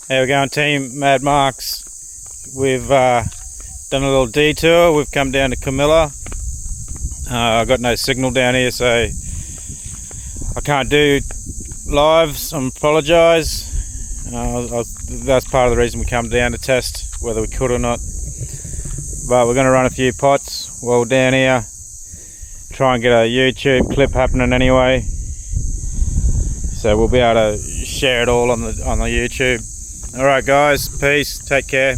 How we going, team Mad Marks? We've done a little detour. We've come down to Carmilla. I've got no signal down here, so I can't do lives. I apologise. That's part of the reason we come down to test whether we could or not. But we're going to run a few pots while we're down here. Try and get a YouTube clip happening anyway. So we'll be able to share it all on the YouTube. Alright guys, peace, take care.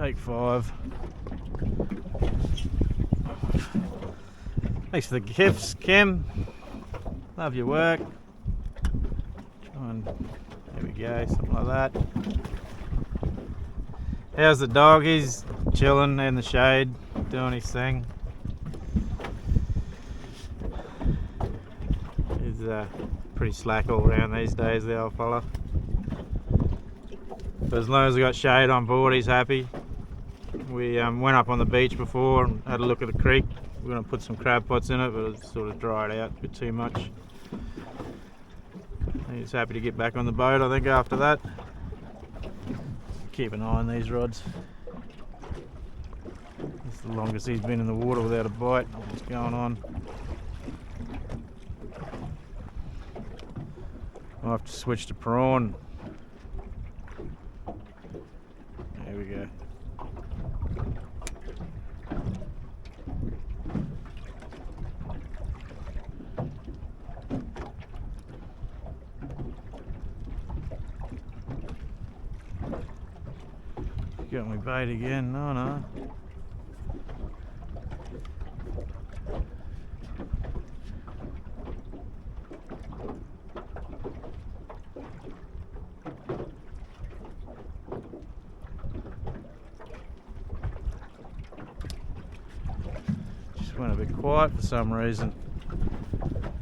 Take 5. Thanks for the gifts, Kim. Love your work. There we go, something like that. How's the dog? He's chilling in the shade, doing his thing. He's pretty slack all around these days, the old fella. But as long as we got shade on board, he's happy. We went up on the beach before and had a look at the creek. We're going to put some crab pots in it, but it's sort of dried out a bit too much. He's happy to get back on the boat, I think, after that. Keep an eye on these rods. It's the longest he's been in the water without a bite. What's going on? I'll have to switch to prawn. There we go. Got my bait again. No. Just went a bit quiet for some reason.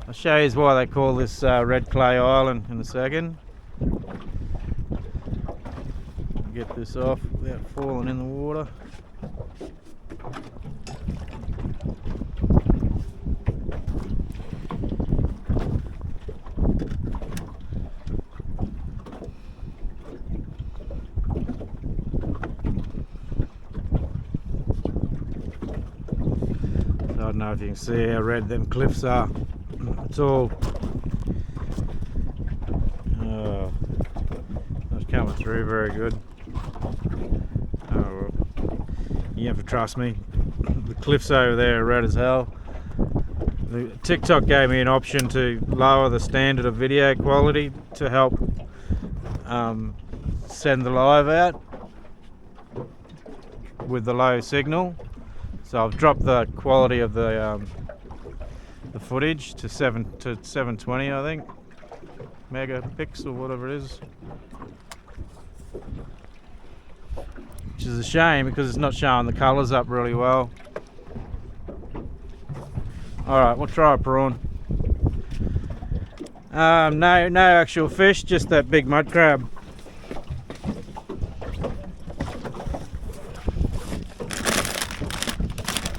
I'll show you why they call this Red Clay Island in a second. Get this off without falling in the water. I don't know if you can see how red them cliffs are. It's all it's coming through very good. You have to trust me. The cliffs over there are red as hell. The TikTok gave me an option to lower the standard of video quality to help send the live out with the low signal. So I've dropped the quality of the footage to 720, I think, megapixel, or whatever it is. Which is a shame because it's not showing the colours up really well. Alright, we'll try a prawn. No actual fish, just that big mud crab.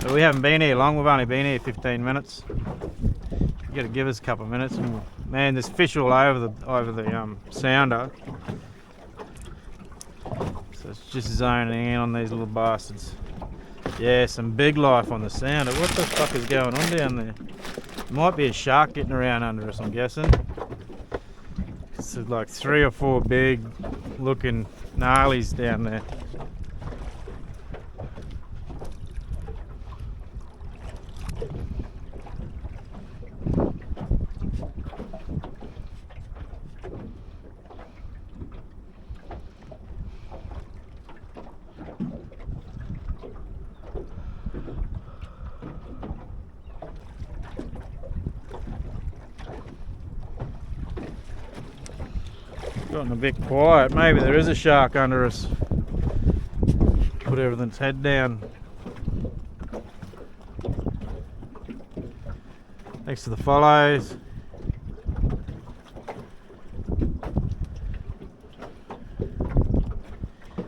But we haven't been here long, we've only been here 15 minutes. You gotta give us a couple of minutes. And man, there's fish all over the sounder. So it's just zoning in on these little bastards. Yeah, some big life on the sounder. What the fuck is going on down there? Might be a shark getting around under us, I'm guessing. There's like 3 or 4 big looking gnarlies down there. Gotten a bit quiet. Maybe there is a shark under us. Put everything's head down. Thanks to the follows.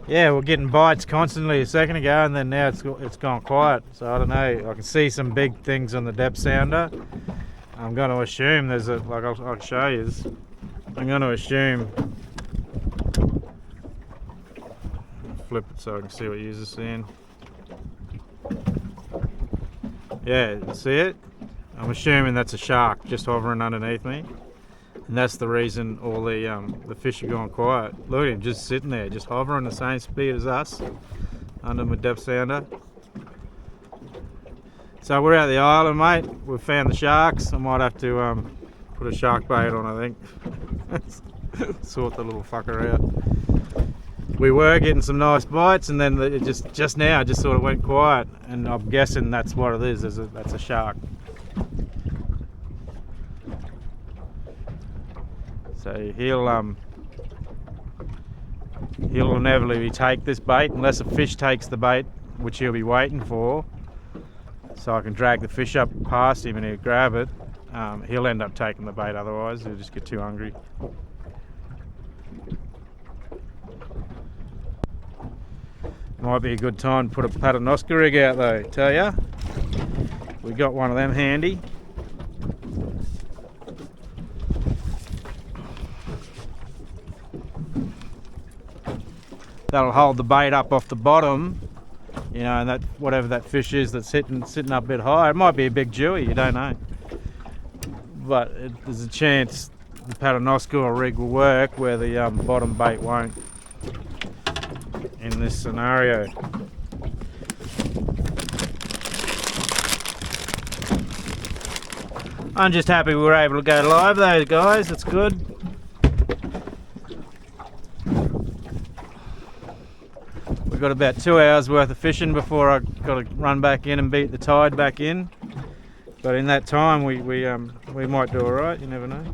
Yeah, we're getting bites constantly a second ago, and then now it's gone quiet. So I don't know. I can see some big things on the depth sounder. I'm going to assume there's a, like I'll show you. I'm going to assume. Flip it so I can see what you're seeing. Yeah, see it? I'm assuming that's a shark just hovering underneath me, and that's the reason all the fish are going quiet. Look at him just sitting there, just hovering the same speed as us under my depth sounder. So we're out the island, mate. We've found the sharks. I might have to put a shark bait on, I think. Sort the little fucker out. we were getting some nice bites, and then it just now just sort of went quiet, and I'm guessing that's what it is. That's a shark. So he'll inevitably take this bait unless a fish takes the bait, which he'll be waiting for, so I can drag the fish up past him and he'll grab it. He'll end up taking the bait, otherwise he'll just get too hungry. Might be a good time to put a Paternoster rig out though, tell ya. We got one of them handy. That'll hold the bait up off the bottom, you know, and that whatever that fish is that's sitting up a bit higher. It might be a big jewie, you don't know. But there's a chance the Paternoster rig will work where the bottom bait won't in this scenario. I'm just happy we were able to go live though, guys. It's good. We've got about 2 hours worth of fishing before I got to run back in and beat the tide back in. But in that time we might do alright, you never know.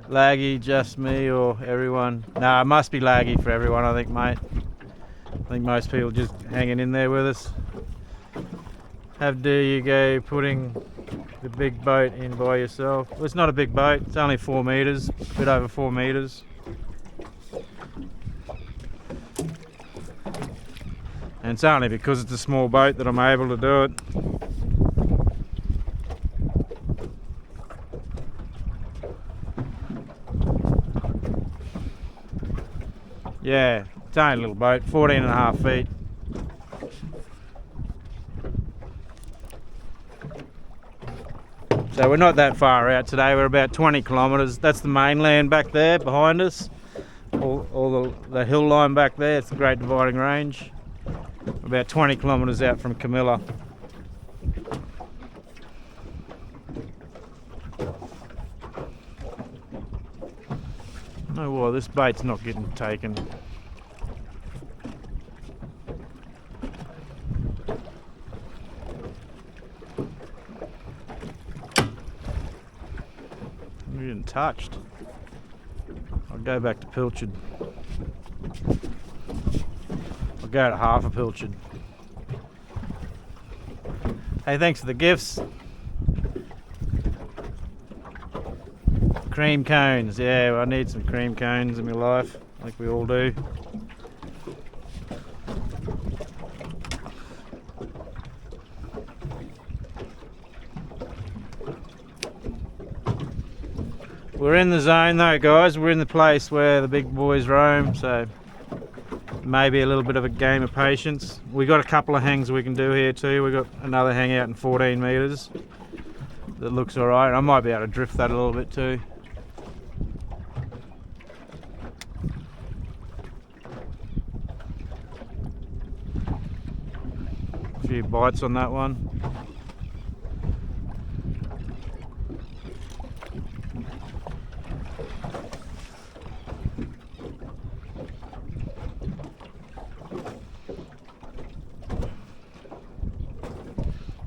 Laggy, just me or everyone? No, it must be laggy for everyone, I think, mate. I think most people just hanging in there with us. How dare you go putting the big boat in by yourself? Well, it's not a big boat, it's only 4 metres, a bit over 4 metres. And it's only because it's a small boat that I'm able to do it. Yeah, it's only a little boat, 14.5 feet. So we're not that far out today, we're about 20 kilometres. That's the mainland back there behind us. All the hill line back there, it's the Great Dividing Range. About 20 kilometres out from Carmilla. Oh, well, this bait's not getting taken. We're getting touched. I'll go back to pilchard. I'll go to half a pilchard. Hey, thanks for the gifts. Cream cones, yeah, I need some cream cones in my life, like we all do. We're in the zone though, guys. We're in the place where the big boys roam, so maybe a little bit of a game of patience. We got a couple of hangs we can do here too. We got another hang out in 14 metres that looks alright. I might be able to drift that a little bit too. A few bites on that one.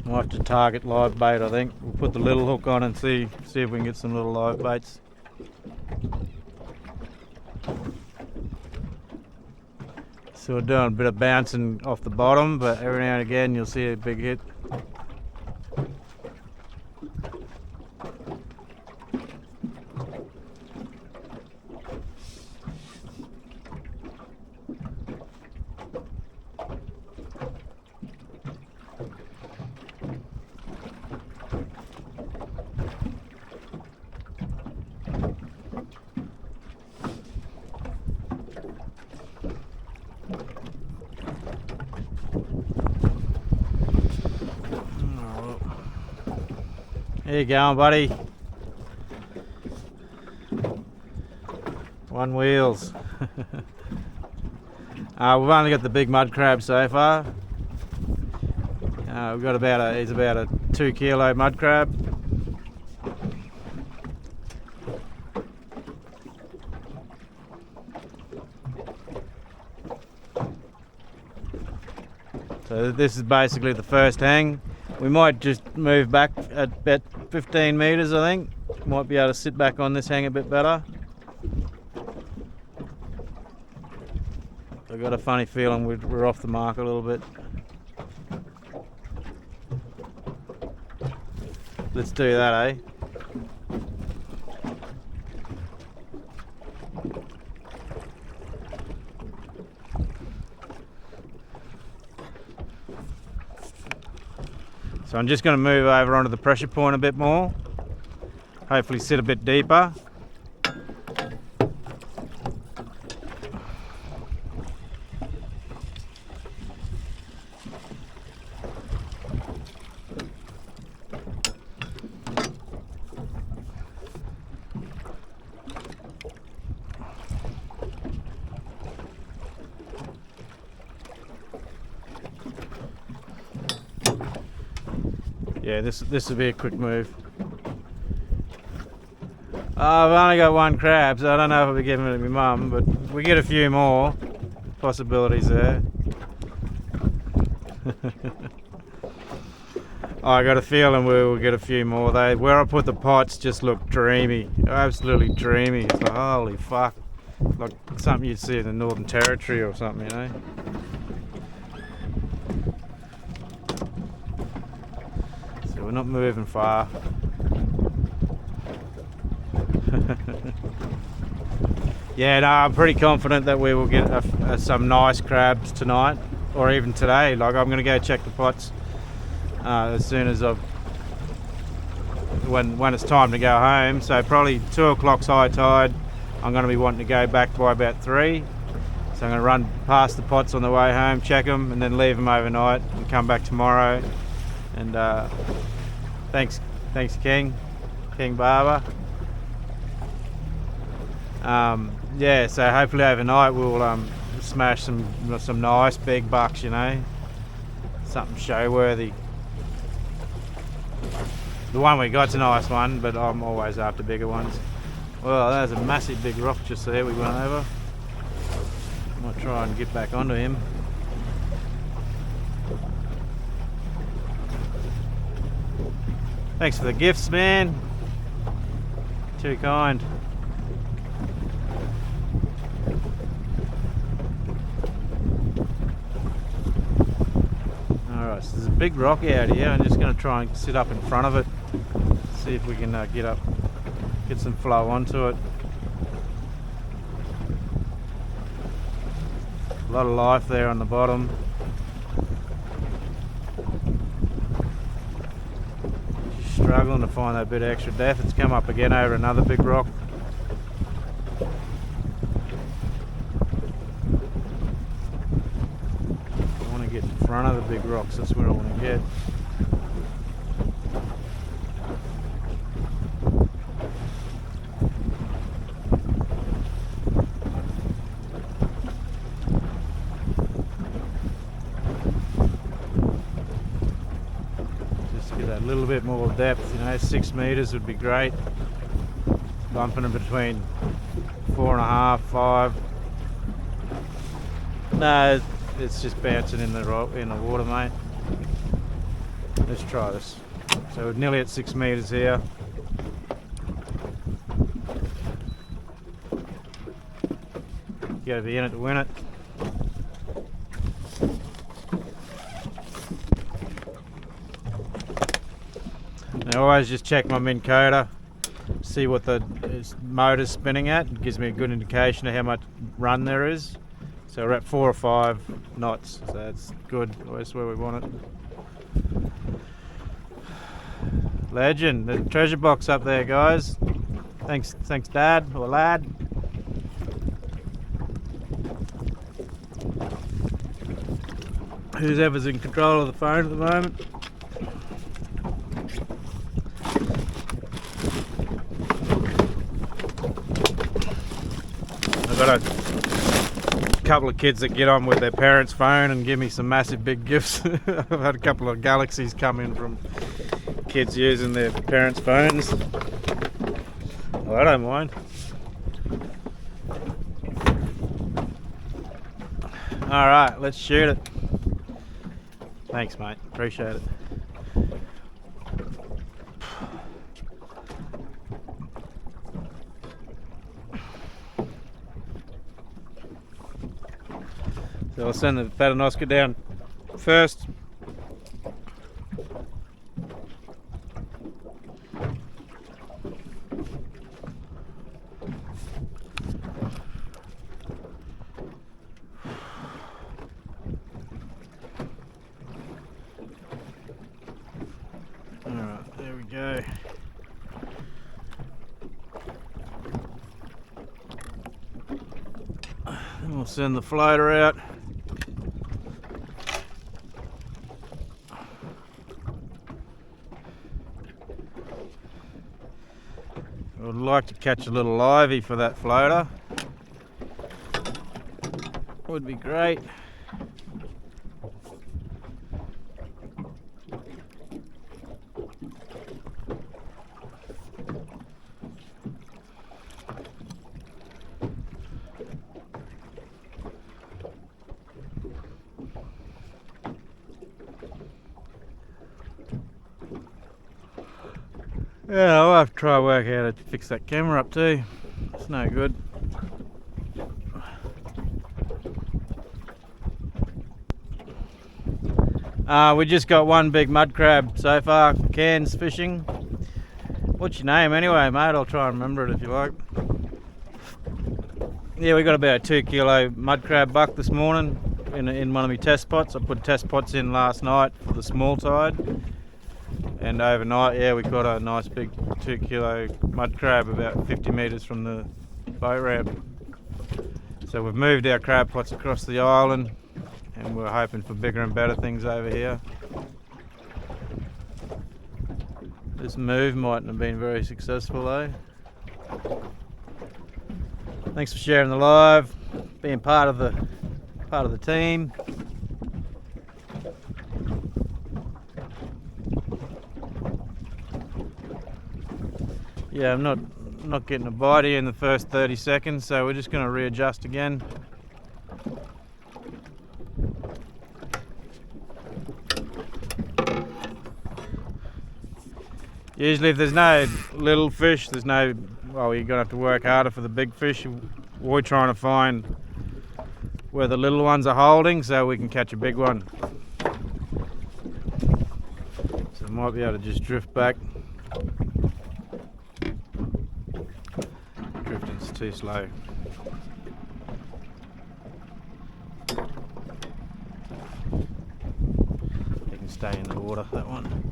Might have to target live bait, I think. We'll put the little hook on and see if we can get some little live baits. So we're doing a bit of bouncing off the bottom, but every now and again you'll see a big hit. There you go, buddy. One wheels. We've only got the big mud crab so far. We've got he's about a 2 kilo mud crab. So this is basically the first hang. We might just move back at about 15 metres, I think. Might be able to sit back on this hang a bit better. I've got a funny feeling we're off the mark a little bit. Let's do that, eh? So I'm just going to move over onto the pressure point a bit more. Hopefully sit a bit deeper. Yeah, this will be a quick move. I've only got one crab, so I don't know if I'll be giving it to my mum, but we get a few more possibilities there. I got a feeling we will get a few more. Where I put the pots just look dreamy, absolutely dreamy. It's like, holy fuck, like something you'd see in the Northern Territory or something, you know. We're not moving far. Yeah, no, I'm pretty confident that we will get some nice crabs tonight, or even today. Like, I'm going to go check the pots as soon as when it's time to go home. So probably 2 o'clock's high tide. I'm going to be wanting to go back by about 3. So I'm going to run past the pots on the way home, check them, and then leave them overnight and come back tomorrow. And thanks King Barber. Yeah, so hopefully overnight we'll smash some nice big bucks, you know, something show worthy. The one we got's a nice one, but I'm always after bigger ones. Well, there's a massive big rock just there we went over. Might try and get back onto him. Thanks for the gifts, man. Too kind. Alright, so there's a big rock out here. I'm just going to try and sit up in front of it. See if we can get some flow onto it. A lot of life there on the bottom. Struggling to find that bit of extra depth. It's come up again over another big rock. I want to get in front of the big rocks, that's where I want to get. A little bit more depth, you know, 6 meters would be great. Bumping in between 4.5, 5. No, it's just bouncing in the water, mate. Let's try this. So we're nearly at 6 meters here. You gotta be in it to win it. I always just check my Minn Kota, see what the motor's spinning at. It gives me a good indication of how much run there is. So we're at 4 or 5 knots, so that's good. That's where we want it. Legend, the treasure box up there, guys. Thanks Dad or Lad. Whoever's in control of the phone at the moment. I've got couple of kids that get on with their parents' phone and give me some massive big gifts. I've had a couple of galaxies come in from kids using their parents' phones. Well, I don't mind. Alright, let's shoot it. Thanks, mate. Appreciate it. So I'll send the Paternoster down first. Alright, there we go. And we'll send the floater out. I would like to catch a little livey for that floater. Would be great. Yeah, I'll have to try and work out how to fix that camera up too. It's no good. We just got one big mud crab so far, Cairns fishing. What's your name anyway, mate? I'll try and remember it if you like. Yeah, we got about a 2 kilo mud crab buck this morning in one of my test pots. I put test pots in last night for the small tide. And overnight, yeah, we caught a nice big 2 kilo mud crab about 50 metres from the boat ramp. So we've moved our crab pots across the island and we're hoping for bigger and better things over here. This move mightn't have been very successful though. Thanks for sharing the live, being part of the team. Yeah, I'm not getting a bite here in the first 30 seconds, so we're just going to readjust again. Usually if there's no little fish, well, you're going to have to work harder for the big fish. We're trying to find where the little ones are holding so we can catch a big one. So I might be able to just drift back. Drifting's too slow. You can stay in the water, that one.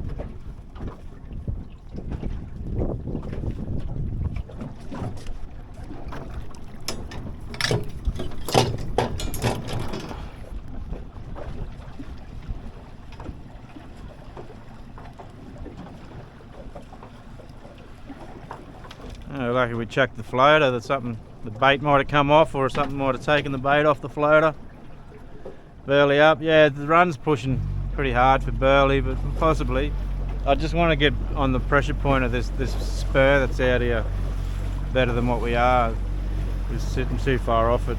Oh, lucky we checked the floater, that the bait might have come off or something might have taken the bait off the floater. Burley up, yeah, the run's pushing pretty hard for burley, but possibly. I just want to get on the pressure point of this spur that's out here better than what we are. We're sitting too far off it.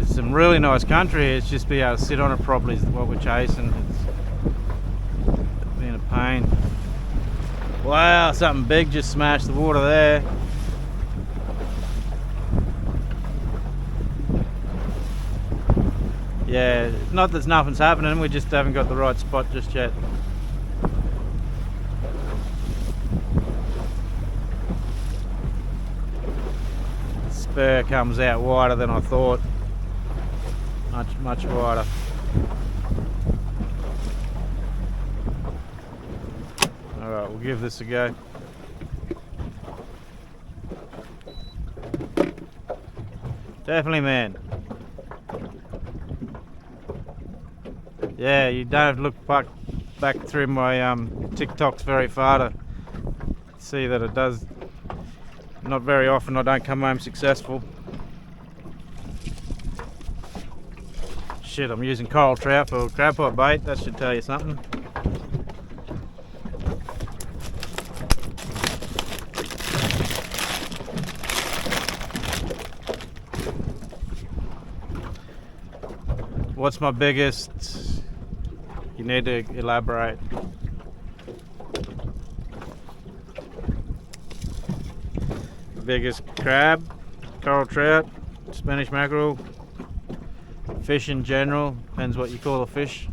Some really nice country here. It's just be able to sit on it properly is what we're chasing. It's been a pain. Wow, something big just smashed the water there. Yeah, not that nothing's happening, we just haven't got the right spot just yet. The spur comes out wider than I thought. Much wider. Alright, we'll give this a go. Definitely, man. Yeah, you don't have to look back through my TikToks very far to see that it does. Not very often I don't come home successful. Shit, I'm using coral trout for crab pot bait. That should tell you something. What's my biggest? You need to elaborate. Biggest crab, coral trout, Spanish mackerel, fish in general, depends what you call a fish.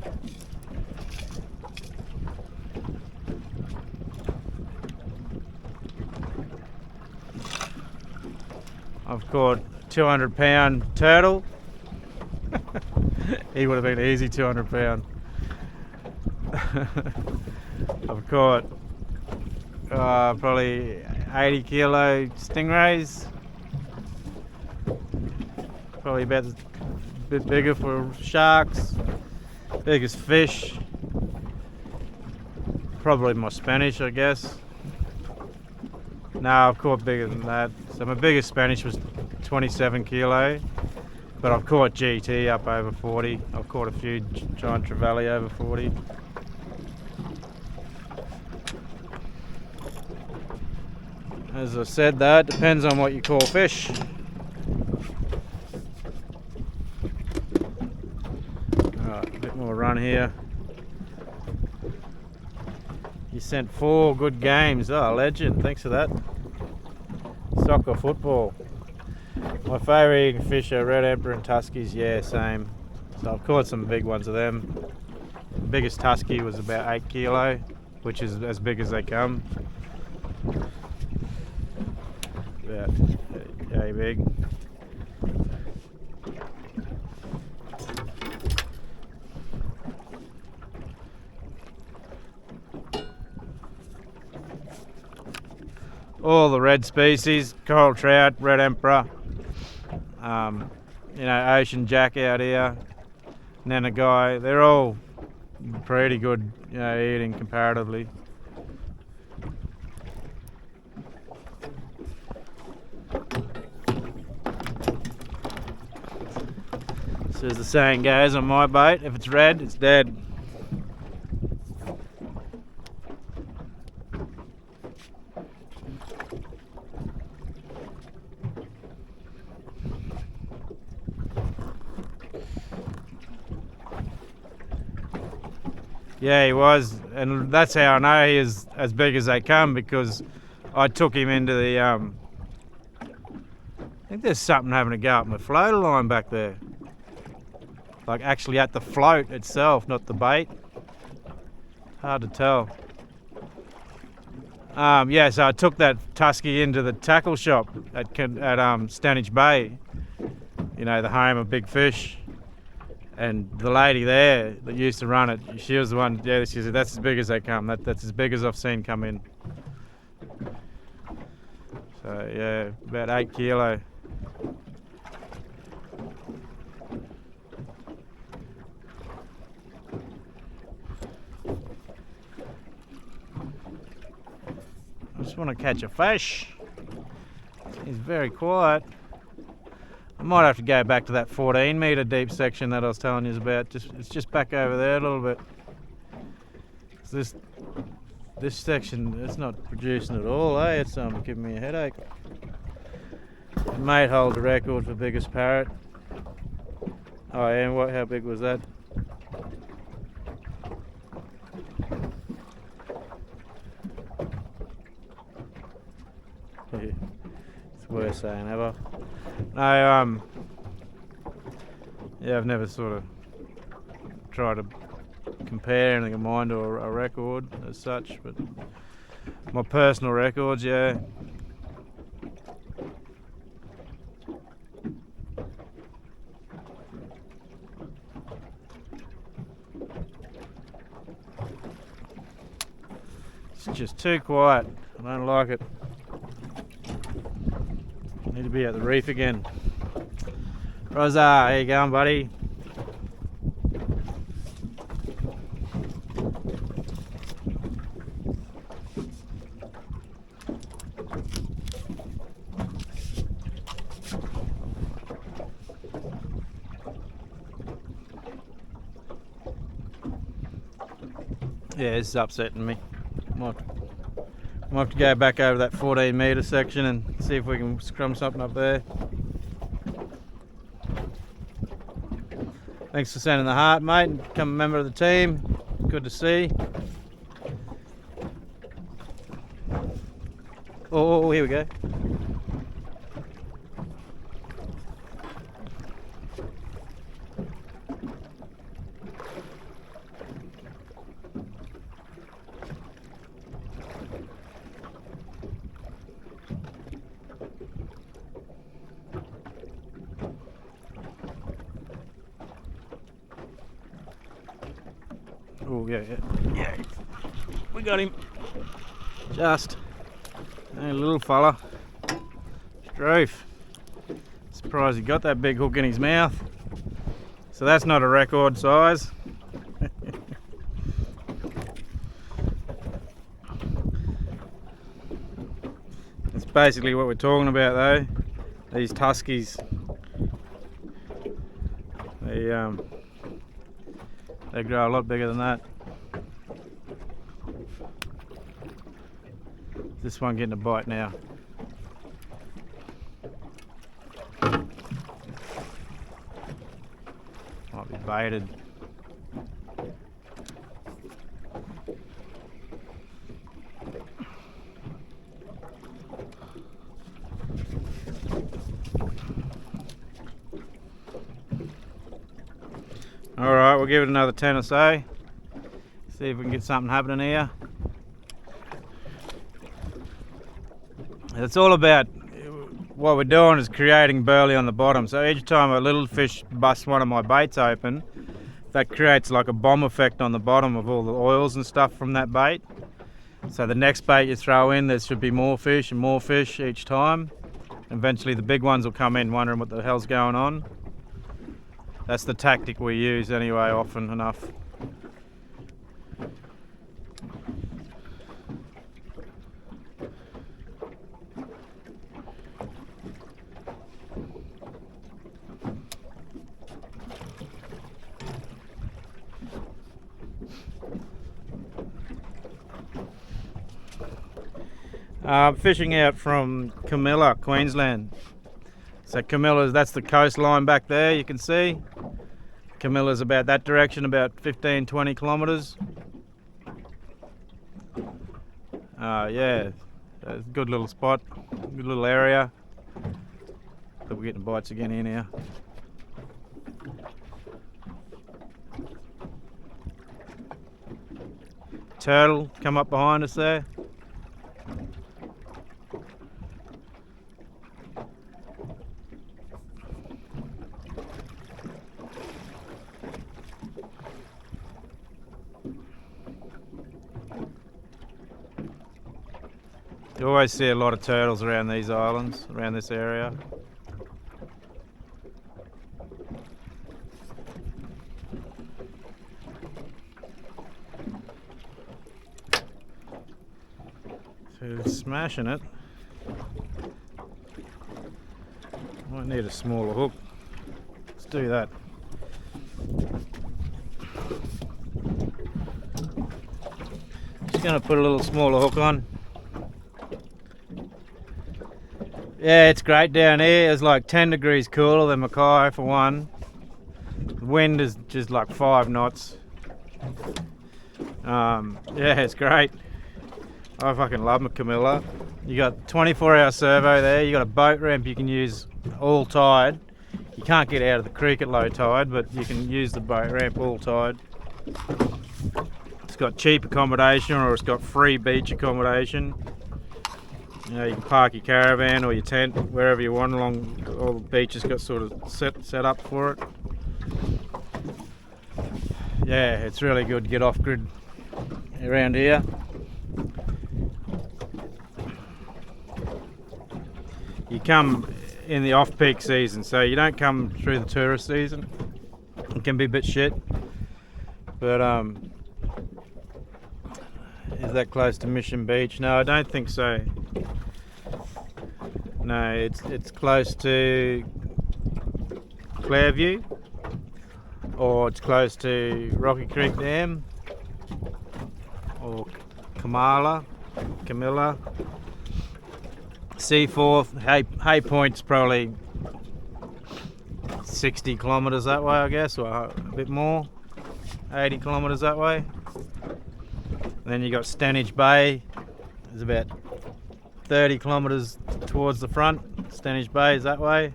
I've caught a 200-pound turtle. He would have been easy 200 pound. I've caught probably 80 kilo stingrays. Probably about a bit bigger for sharks. Biggest fish. Probably my Spanish, I guess. No, I've caught bigger than that. So my biggest Spanish was 27 kilo. But I've caught GT up over 40. I've caught a few giant trevally over 40. As I said, though, it depends on what you call fish. Alright, a bit more run here. You sent 4 good games. Oh, legend. Thanks for that. Soccer, football. My favourite eating fish are red emperor and tuskies. Yeah, same. So I've caught some big ones of them. The biggest tusky was about 8 kilo, which is as big as they come. About yay big. All the red species, coral trout, red emperor. You know, ocean jack out here, Nanagai, they're all pretty good, you know, eating comparatively. So as the saying goes on my bait, if it's red, it's dead. Yeah, he was, and that's how I know he is as big as they come, because I took him into the, I think there's something having a go at my floater line back there. Like actually at the float itself, not the bait. Hard to tell. Yeah, so I took that tusky into the tackle shop at Stanage Bay, you know, the home of big fish. And the lady there that used to run it, she was the one, yeah, she said, that's as big as they come. That's as big as I've seen come in. So, yeah, about 8 kilo. I just want to catch a fish. He's very quiet. I might have to go back to that 14 metre deep section that I was telling you about. It's just back over there a little bit. This section, it's not producing at all, eh? It's giving me a headache. It may hold the record for biggest parrot. Oh yeah, and how big was that? It's the worst saying ever. No, yeah, I've never sort of tried to compare anything of mine to a record as such, but my personal records, yeah. It's just too quiet. I don't like it. Need to be at the reef again. Rosa, how you going, buddy? Yeah, this is upsetting me. Might have to go back over that 14 metre section and see if we can scrum something up there. Thanks for sending the heart, mate, and become a member of the team. Good to see. Oh, here we go. Oh, yeah. We got him. Just a little fella. Stroof. Surprised he got that big hook in his mouth. So that's not a record size. That's basically what we're talking about, though. These tuskies. They grow a lot bigger than that. This one getting a bite now. Might be baited. Alright, we'll give it another 10 or so. See if we can get something happening here. It's all about what we're doing is creating burley on the bottom. So each time a little fish busts one of my baits open, that creates like a bomb effect on the bottom of all the oils and stuff from that bait. So the next bait you throw in, there should be more fish and more fish each time. Eventually the big ones will come in wondering what the hell's going on. That's the tactic we use anyway, often enough. Fishing out from Carmilla, Queensland. So Carmilla's, that's the coastline back there, you can see. Carmilla's about that direction, about 15-20 kilometres. Yeah, it's a good little spot, good little area. But we're getting bites again in here. Turtle come up behind us there. You always see a lot of turtles around these islands, around this area. So smashing it. Might need a smaller hook. Let's do that. Just gonna put a little smaller hook on. Yeah, it's great down here. It's like 10 degrees cooler than Mackay for one. The wind is just like 5 knots. Yeah, it's great. I fucking love Carmilla. You got 24-hour servo there. You got a boat ramp you can use all tide. You can't get out of the creek at low tide, but you can use the boat ramp all tide. It's got cheap accommodation, or it's got free beach accommodation. You know, you can park your caravan or your tent wherever you want along. All the beaches got sort of set up for it. Yeah, it's really good to get off grid around here. you come in the off-peak season, so you don't come through the tourist season. It can be a bit shit, but is that close to Mission Beach? No, I don't think so. No, it's close to Clairview, or it's close to Rocky Creek Dam, or Carmilla. Seaforth, Hay Point's probably 60 kilometres that way, I guess, or a bit more, 80 kilometres that way. And then you got Stanage Bay, it's about 30 kilometres towards the front. Stanage Bay is that way.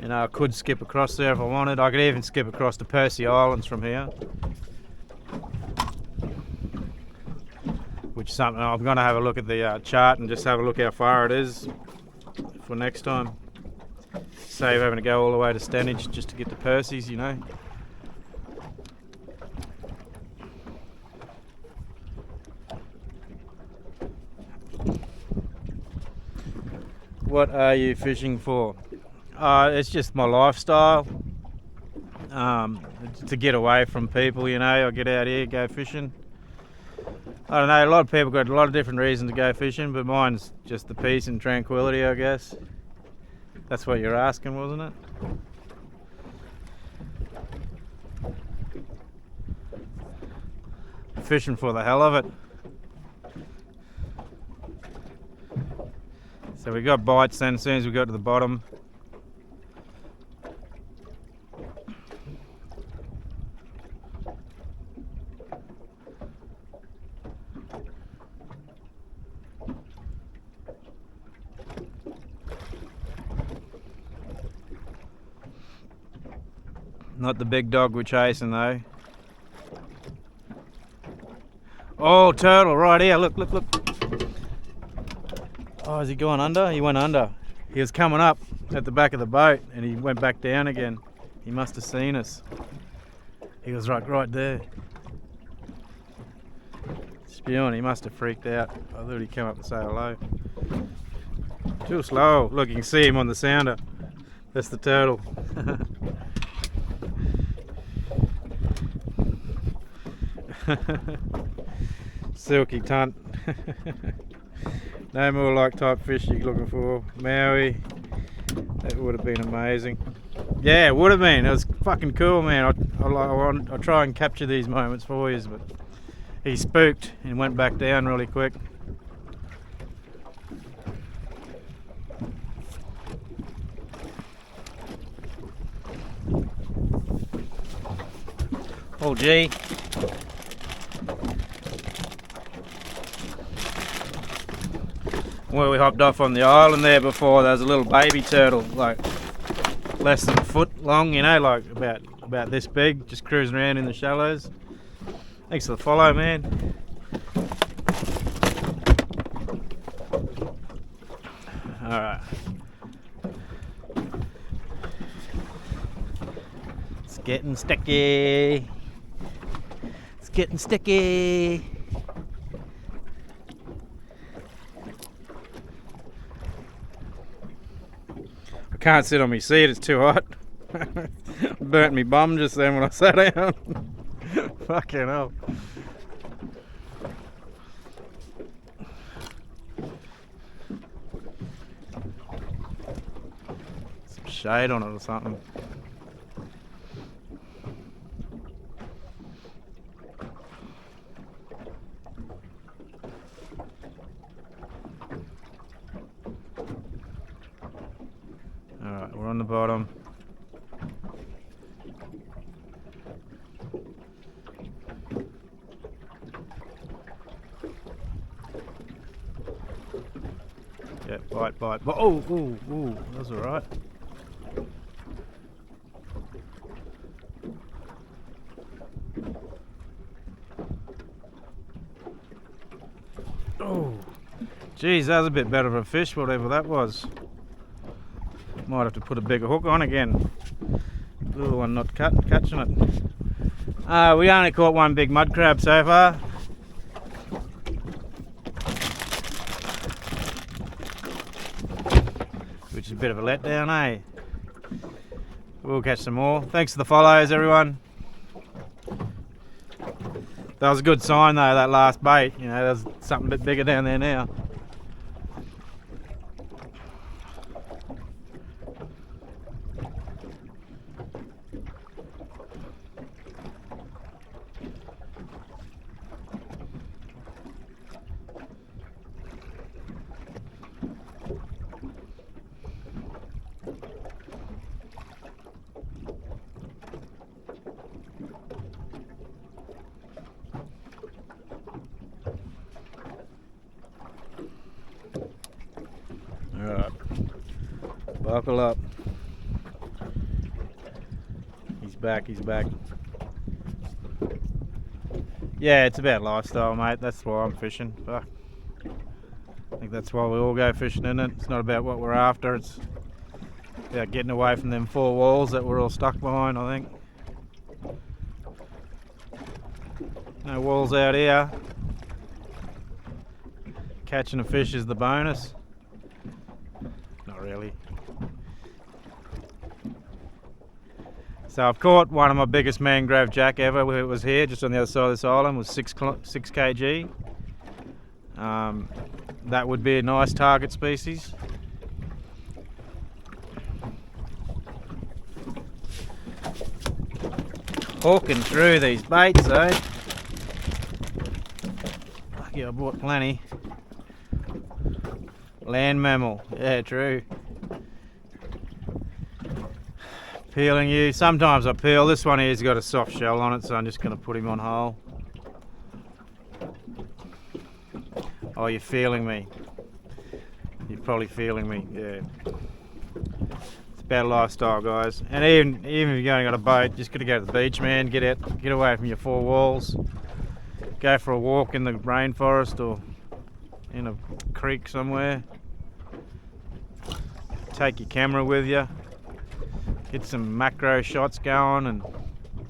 You know, I could skip across there if I wanted. I could even skip across to Percy Islands from here, which is something I'm going to have a look at the chart and just have a look how far it is for next time. Save having to go all the way to Stanage just to get to Percy's, you know. What are you fishing for? It's just my lifestyle. To get away from people, you know. I get out here, go fishing. I don't know, a lot of people got a lot of different reasons to go fishing, but mine's just the peace and tranquility, I guess. That's what you're asking, wasn't it? Fishing for the hell of it. So we got bites then as soon as we got to the bottom. Not the big dog we're chasing though. Oh, turtle right here, look. Oh, is he going under? He went under. He was coming up at the back of the boat and he went back down again. He must have seen us. He was right there. Spewing, he must have freaked out. I thought he'd come up and say hello. Too slow. Look, you can see him on the sounder. That's the turtle. Silky tunt. No more like type fish you're looking for. Maui. That would have been amazing. Yeah, it would have been. It was fucking cool, man. I'll try and capture these moments for you, but he spooked and went back down really quick. Oh gee. Where we hopped off on the island there before, there was a little baby turtle, like less than a foot long, you know, like about this big, just cruising around in the shallows. Thanks for the follow, man. Alright. It's getting sticky. It's getting sticky. I can't sit on my seat, it's too hot. Burnt me bum just then when I sat down. Fucking hell. Some shade on it or something. Alright, we're on the bottom. Yeah, bite. Oh, ooh, that's alright. Oh, geez, that was a bit better of a fish, whatever that was. Might have to put a bigger hook on again. Little one not catching it. We only caught one big mud crab so far. bit of a letdown, eh? We'll catch some more. Thanks for the follows, everyone. That was a good sign though, that last bait. You know, there's something a bit bigger down there now. Alright, buckle up. He's back, he's back. Yeah, it's about lifestyle, mate. That's why I'm fishing. Fuck. I think that's why we all go fishing, isn't it? It's not about what we're after, it's about getting away from them four walls that we're all stuck behind, I think. No walls out here. Catching a fish is the bonus. Not really. So I've caught one of my biggest mangrove jack ever. It was here, just on the other side of this island. It was 6 kg. That would be a nice target species. Hawking through these baits, eh? Lucky I bought plenty. Land mammal, yeah, true. Peeling you. Sometimes I peel. This one here's got a soft shell on it, so I'm just going to put him on whole. Oh, you're feeling me. You're probably feeling me, yeah. It's about lifestyle, guys. And even if you're going on a boat, just got to go to the beach, man. Get out, get away from your four walls. Go for a walk in the rainforest or in a creek somewhere. Take your camera with you. Get some macro shots going and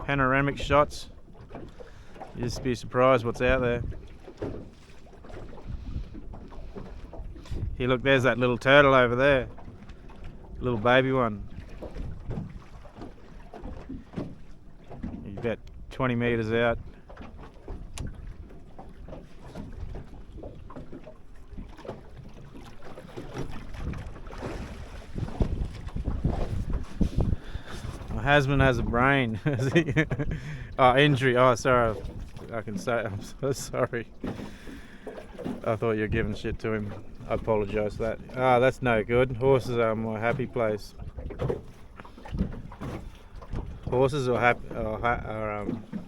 panoramic shots. You'll just be surprised what's out there. Here, look, there's that little turtle over there. Little baby one. He's about 20 metres out. My husband has a brain. Oh, injury. Oh, sorry. I can say I'm so sorry. I thought you were giving shit to him. I apologise for that. Ah, that's no good. Horses are my happy place. Horses or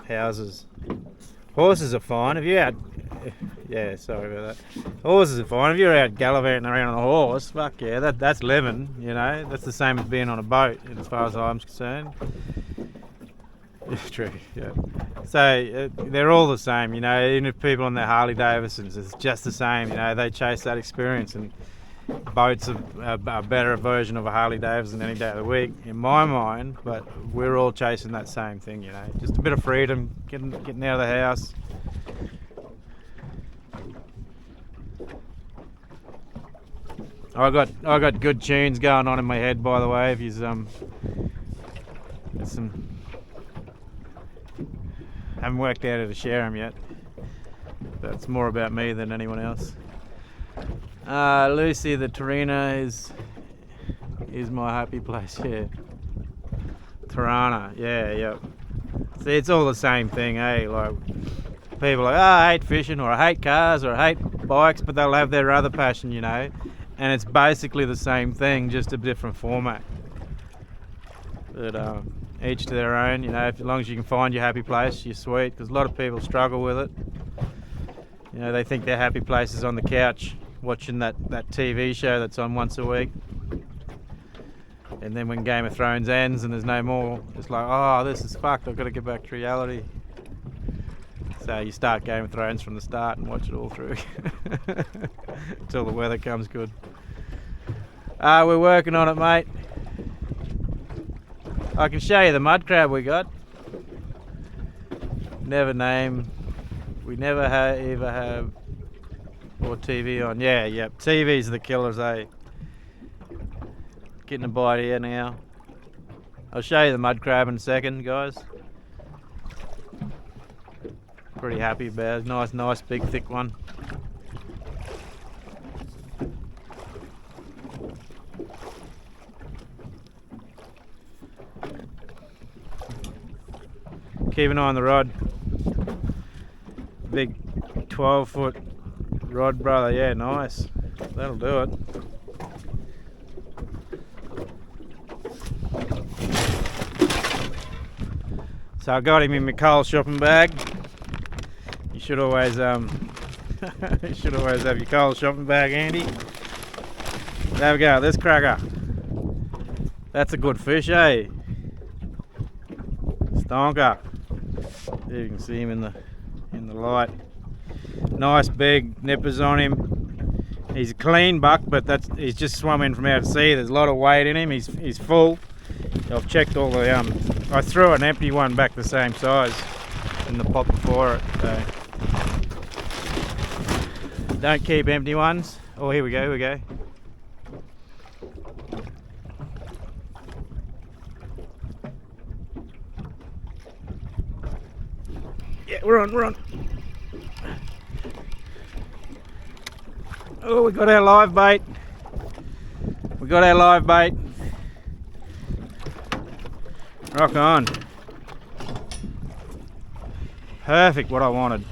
houses. Horses are fine. If you're out, yeah, sorry about that. Horses are fine. If you're out gallivanting around on a horse, fuck yeah, that's living. You know, that's the same as being on a boat, as far as I'm concerned. It's true. Yeah. So they're all the same. You know, even if people on their Harley Davidsons, it's just the same. You know, they chase that experience, and boats are a better version of a Harley Davidson any day of the week, in my mind. But we're all chasing that same thing. You know, just a bit of freedom, getting out of the house. I got good tunes going on in my head, by the way. If there's some. Haven't worked out how to share them yet. That's more about me than anyone else. Lucy the Tarina is my happy place. Yeah, Tirana. Yeah. See, it's all the same thing, eh? Like people are like, I hate fishing, or I hate cars, or I hate bikes, but they'll have their other passion, you know. And it's basically the same thing, just a different format. But each to their own, you know. As long as you can find your happy place, you're sweet. Because a lot of people struggle with it. You know, they think their happy place is on the couch, watching that TV show that's on once a week. And then when Game of Thrones ends and there's no more, it's like, oh, this is fucked. I've got to get back to reality. So you start Game of Thrones from the start and watch it all through until the weather comes good. We're working on it, mate. I can show you the mud crab we got. We never ever have or TV on. Yeah, TV's the killers, eh? getting a bite here now. I'll show you the mud crab in a second, guys. Pretty happy about it. Nice big thick one. Keep an eye on the rod. Big 12-foot rod, brother. Yeah, nice. That'll do it. So I got him in my Coles shopping bag. You should always you should always have your Coles shopping bag handy. There we go. This cracker. That's a good fish, eh? Stonker. There you can see him in the light. Nice big nippers on him. He's a clean buck, but he's just swum in from out of sea. There's a lot of weight in him. He's full. I've checked all the I threw an empty one back the same size in the pot before it. So don't keep empty ones. Oh, here we go. Yeah, we're on. Oh, we got our live bait. Rock on. Perfect, what I wanted.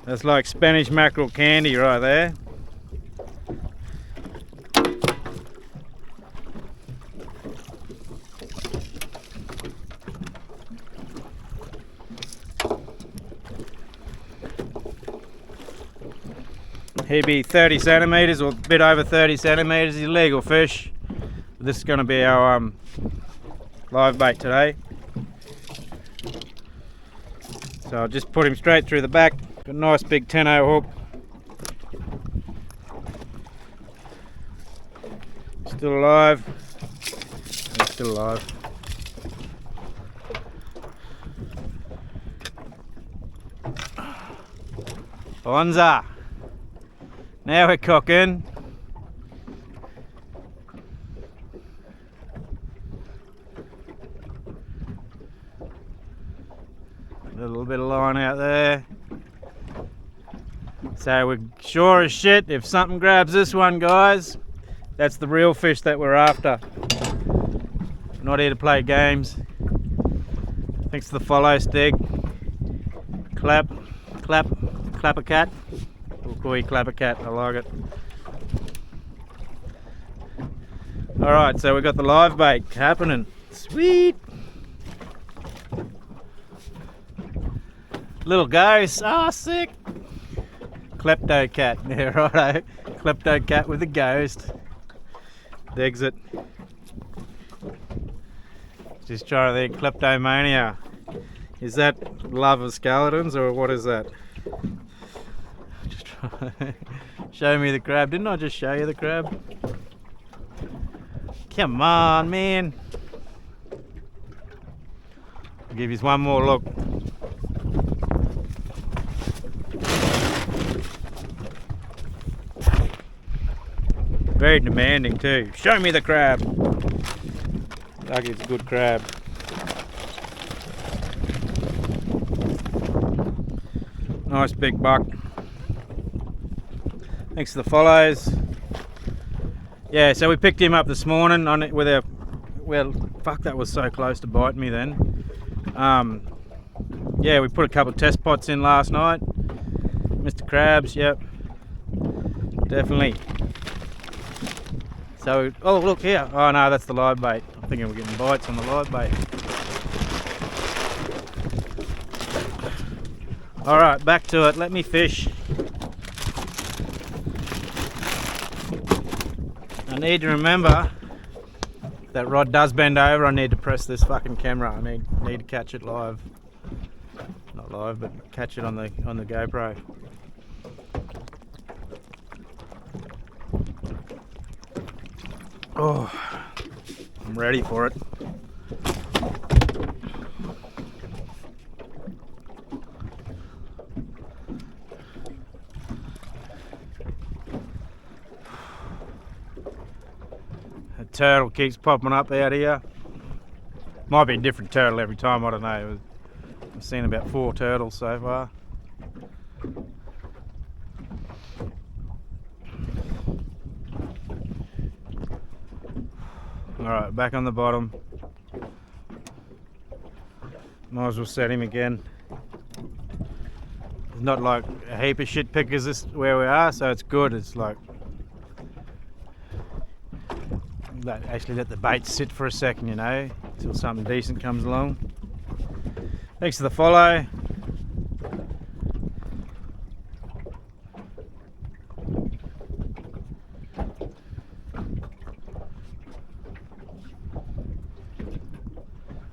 That's like Spanish mackerel candy right there. He'd be 30 centimetres or a bit over 30 centimetres. He's a legal fish. This is going to be our live bait today. So I'll just put him straight through the back. Got a nice big 10-0 hook. Still alive. He's still alive. Bonza. Now we're cooking. A little bit of line out there. So we're sure as shit if something grabs this one, guys, that's the real fish that we're after. We're not here to play games. Thanks to the follow, Stig. Clap a cat. We'll call you Clap a Cat, I like it. Alright, so we've got the live bait happening. Sweet! Little ghost, oh sick! Klepto cat, yeah righto. Klepto cat with a ghost. Digs it. Just trying to think, kleptomania. Is that love of skeletons or what is that? Show me the crab. Didn't I just show you the crab? Come on, man. I'll give you one more look. Very demanding too. Show me the crab. Like it's a good crab. Nice big buck. Thanks to the follows. Yeah, so we picked him up this morning on it with our, well, fuck, that was so close to biting me then. Yeah, we put a couple of test pots in last night. Mr. Krabs, yep, definitely. So, oh look here. Oh no, that's the live bait. I'm thinking we're getting bites on the live bait. All right, back to it. Let me fish. I need to remember that rod does bend over. I need to press this fucking camera. I need to catch it live. Not live, but catch it on the GoPro. Oh, I'm ready for it. turtle keeps popping up out here. Might be a different turtle every time, I don't know. I've seen about 4 turtles so far. Alright, back on the bottom. Might as well set him again. It's not like a heap of shit pickers this where we are, so it's good. It's like actually let the bait sit for a second, you know, until something decent comes along. Thanks for the follow.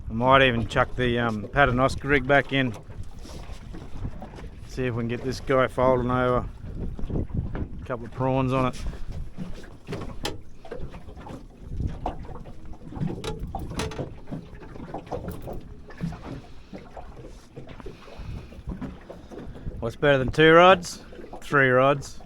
I might even chuck the Paternoster rig back in. See if we can get this guy folding over. A couple of prawns on it. What's better than 2 rods? 3 rods.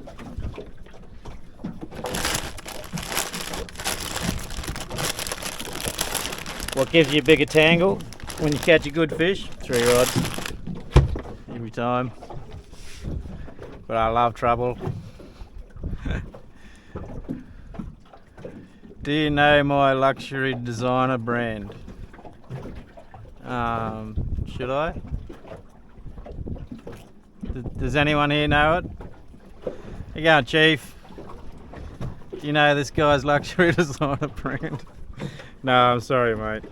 What gives you a bigger tangle when you catch a good fish? 3 rods. Every time. But I love trouble. Do you know my luxury designer brand? Should I? Does anyone here know it? How you going, Chief? Do you know this guy's luxury designer brand? No, I'm sorry, mate.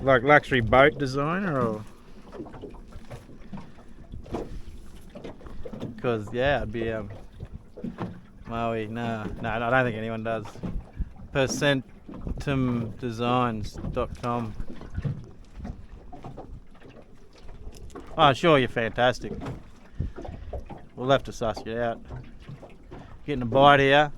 Like luxury boat designer, or? Because yeah, it'd be Maui. No, I don't think anyone does. Percentumdesigns.com. Oh, sure, you're fantastic. We'll have to suss you out. Getting a bite here.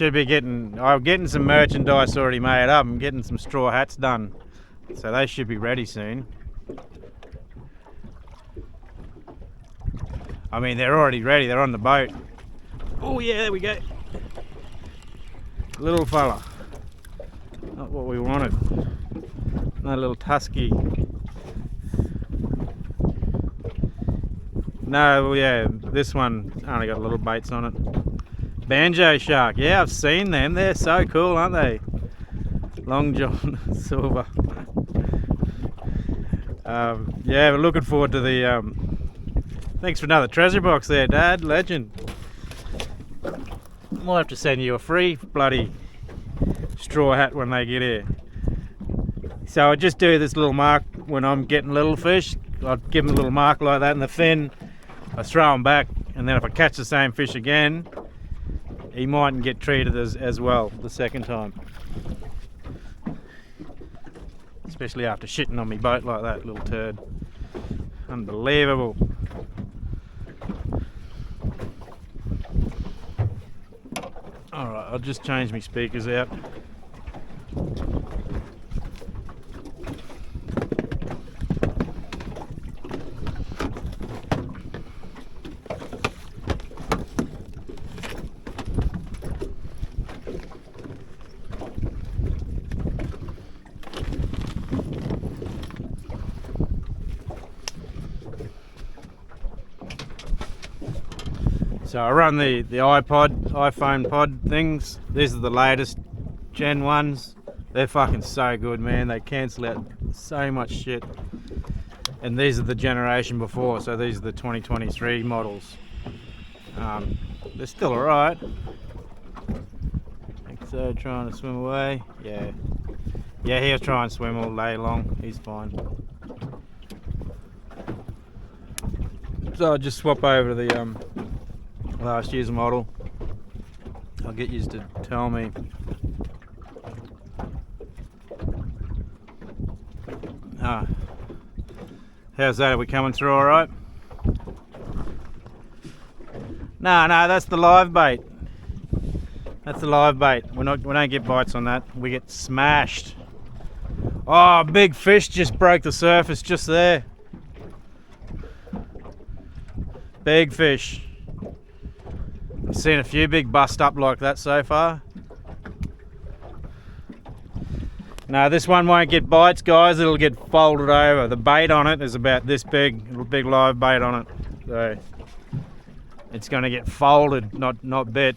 I'm getting some merchandise already made up. I'm getting some straw hats done. So they should be ready soon. I mean, they're already ready. They're on the boat. Oh yeah, there we go. Little fella. Not what we wanted. No little tusky. No, yeah, this one only got little baits on it. Banjo shark, yeah, I've seen them. They're so cool, aren't they? Long John Silver. Yeah, we're looking forward to the. Thanks for another treasure box there, Dad. Legend. Might have to send you a free bloody straw hat when they get here. So I just do this little mark when I'm getting little fish. I'll give them a little mark like that in the fin. I throw them back, and then if I catch the same fish again, he mightn't get treated as well the second time. Especially after shitting on me boat like that, little turd. Unbelievable. Alright, I'll just change my speakers out. So I run the iPhone pod things. These are the latest Gen 1s. They're fucking so good, man. They cancel out so much shit. And these are the generation before, so these are the 2023 models. They're still alright. So trying to swim away. Yeah, he'll try and swim all day long. He's fine. So I'll just swap over to the last year's model. I'll get you to tell me. How's that? Are we coming through all right? No, that's the live bait. That's the live bait. We don't get bites on that. We get smashed. Oh, big fish just broke the surface just there. Big fish. I've seen a few big bust up like that so far. No, this one won't get bites, guys. It'll get folded over. The bait on it is about this big, a big live bait on it. So it's going to get folded, not bit.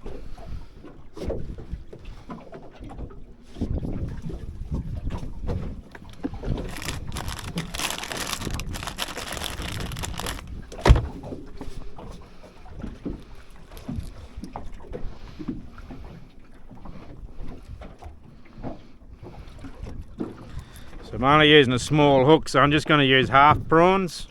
So I'm only using a small hook, so I'm just going to use half prawns.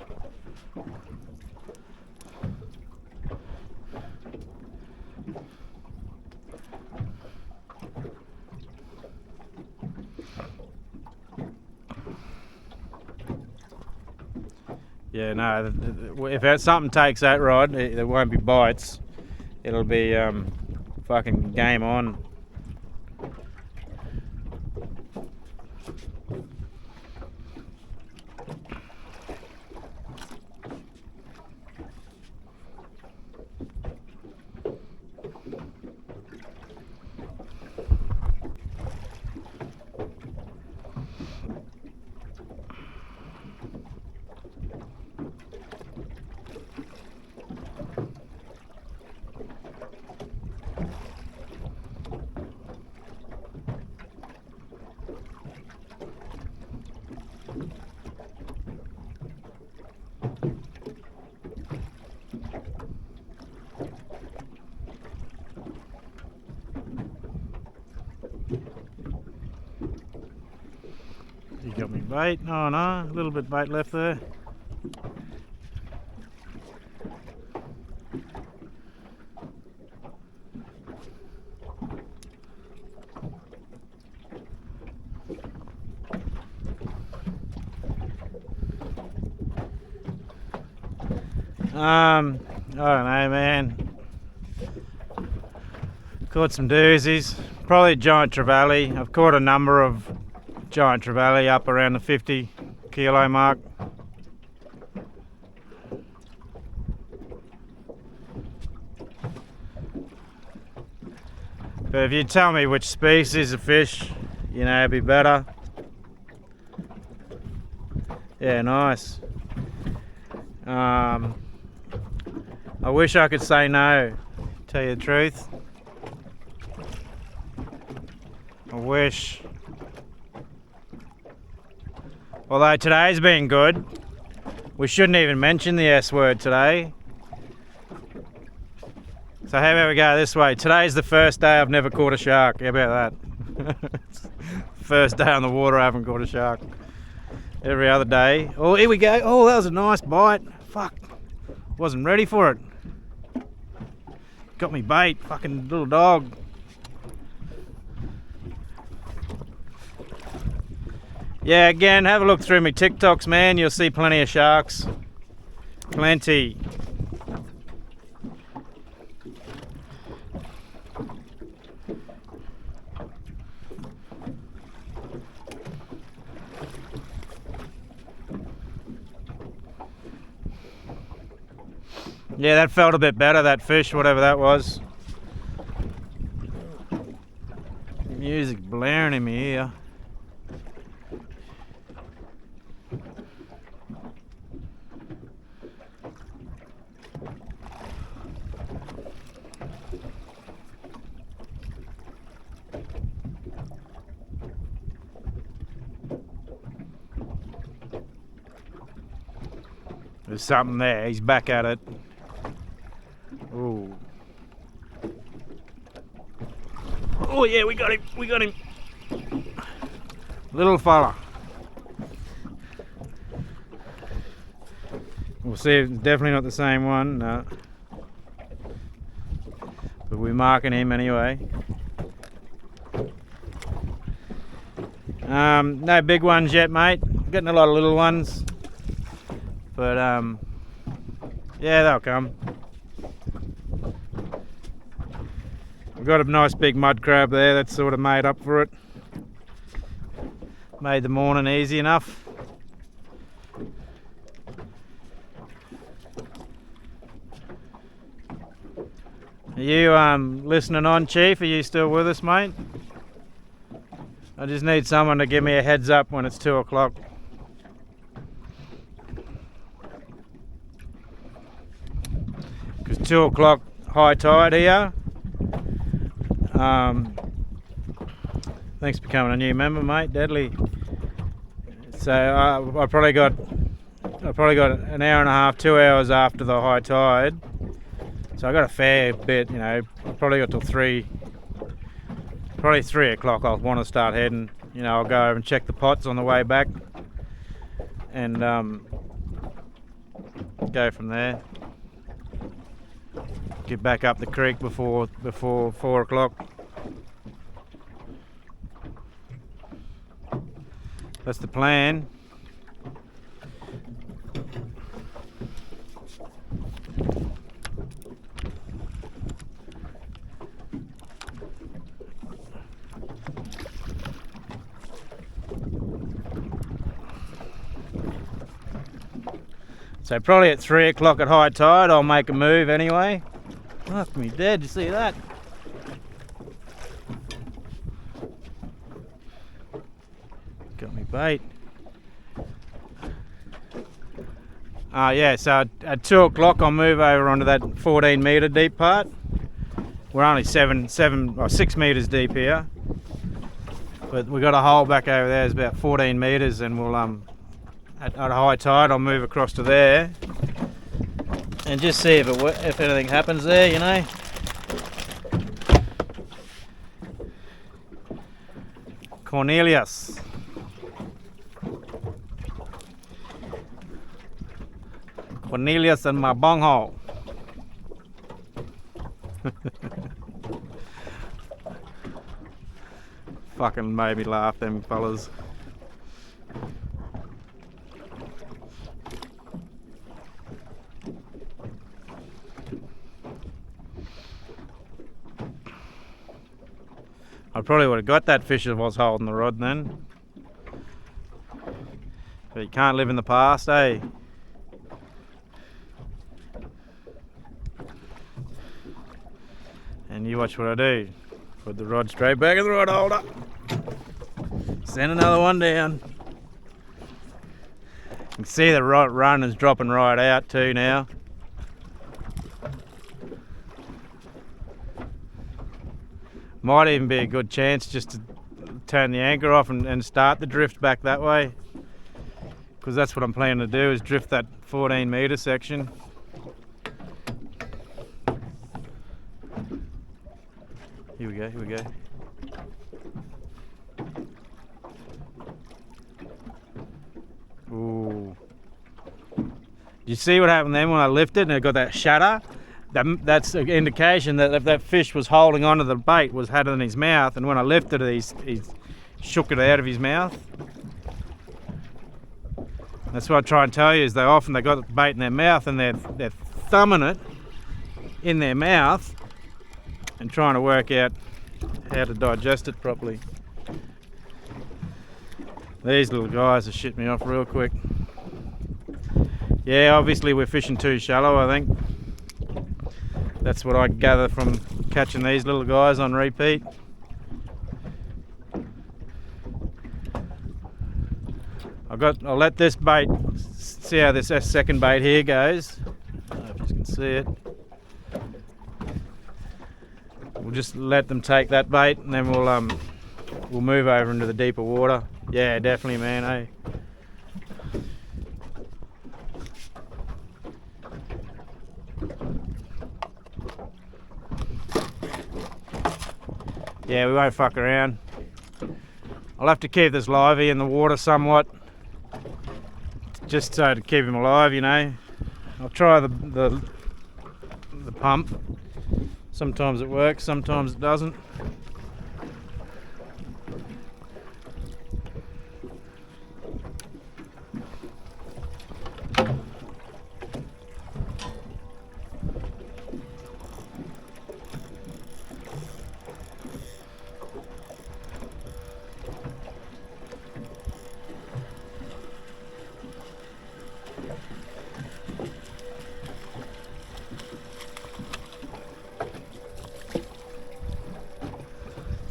Yeah, no, if something takes that rod, there won't be bites. It'll be fucking game on. You got me bait? Oh no, a little bit bait left there. I don't know, man. Caught some doozies. Probably giant trevally. I've caught a number of giant trevally up around the 50 kilo mark. But if you tell me which species of fish, you know, it'd be better. Yeah, nice. I wish I could say no, tell you the truth. I wish. Although today's been good. We shouldn't even mention the S word today. So how about we go this way? Today's the first day I've never caught a shark. How about that? First day on the water I haven't caught a shark. Every other day. Oh, here we go. Oh, that was a nice bite. Fuck. Wasn't ready for it. Got me bait. Fucking little dog. Yeah, again, have a look through my TikToks, man. You'll see plenty of sharks. Plenty. Yeah, that felt a bit better, that fish, whatever that was. Music blaring in my ear. There's something there, he's back at it. Ooh. Oh yeah, we got him. Little fella. We'll see, it's definitely not the same one, no. But we're marking him anyway. No big ones yet, mate. Getting a lot of little ones. But yeah, they'll come. We've got a nice big mud crab there that's sort of made up for it. Made the morning easy enough. Are you listening on, Chief? Are you still with us, mate? I just need someone to give me a heads up when it's 2 o'clock. Because 2 o'clock high tide here. Thanks for becoming a new member, mate. Deadly. So I probably got an hour and a half, 2 hours after the high tide. So I got a fair bit, you know. I probably got till 3 o'clock. I'll want to start heading. You know, I'll go over and check the pots on the way back, and go from there. Get back up the creek before 4 o'clock. That's the plan. So probably at 3 o'clock at high tide I'll make a move anyway. Fuck me dead, you see that? Got me bait. Yeah, so at 2 o'clock I'll move over onto that 14 metre deep part. We're only 6 metres deep here. But we've got a hole back over there, it's about 14 metres, and we'll at high tide I'll move across to there and just see if anything happens there, you know. Cornelius. Cornelius and my bunghole. Fucking made me laugh, them fellas. I probably would have got that fish if I was holding the rod then. But you can't live in the past, eh? And you watch what I do. Put the rod straight back in the rod holder. Send another one down. You can see the run is dropping right out too now. Might even be a good chance just to turn the anchor off and start the drift back that way, because that's what I'm planning to do, is drift that 14 metre section. Here we go. Ooh. You see what happened then when I lifted and it got that shudder? That's an indication that if that fish was holding onto the bait, had it in his mouth, and when I lifted it, he shook it out of his mouth. That's what I try and tell you, is they got the bait in their mouth and they're thumbing it in their mouth and trying to work out how to digest it properly. These little guys have shit me off real quick. Yeah, obviously we're fishing too shallow, I think. That's what I gather from catching these little guys on repeat. I'll let this bait, see how this second bait here goes. I don't know if you can see it. We'll just let them take that bait, and then we'll move over into the deeper water. Yeah, definitely, man, eh? Yeah, we won't fuck around. I'll have to keep this livey in the water somewhat, just so to keep him alive, you know. I'll try the pump. Sometimes it works, sometimes it doesn't.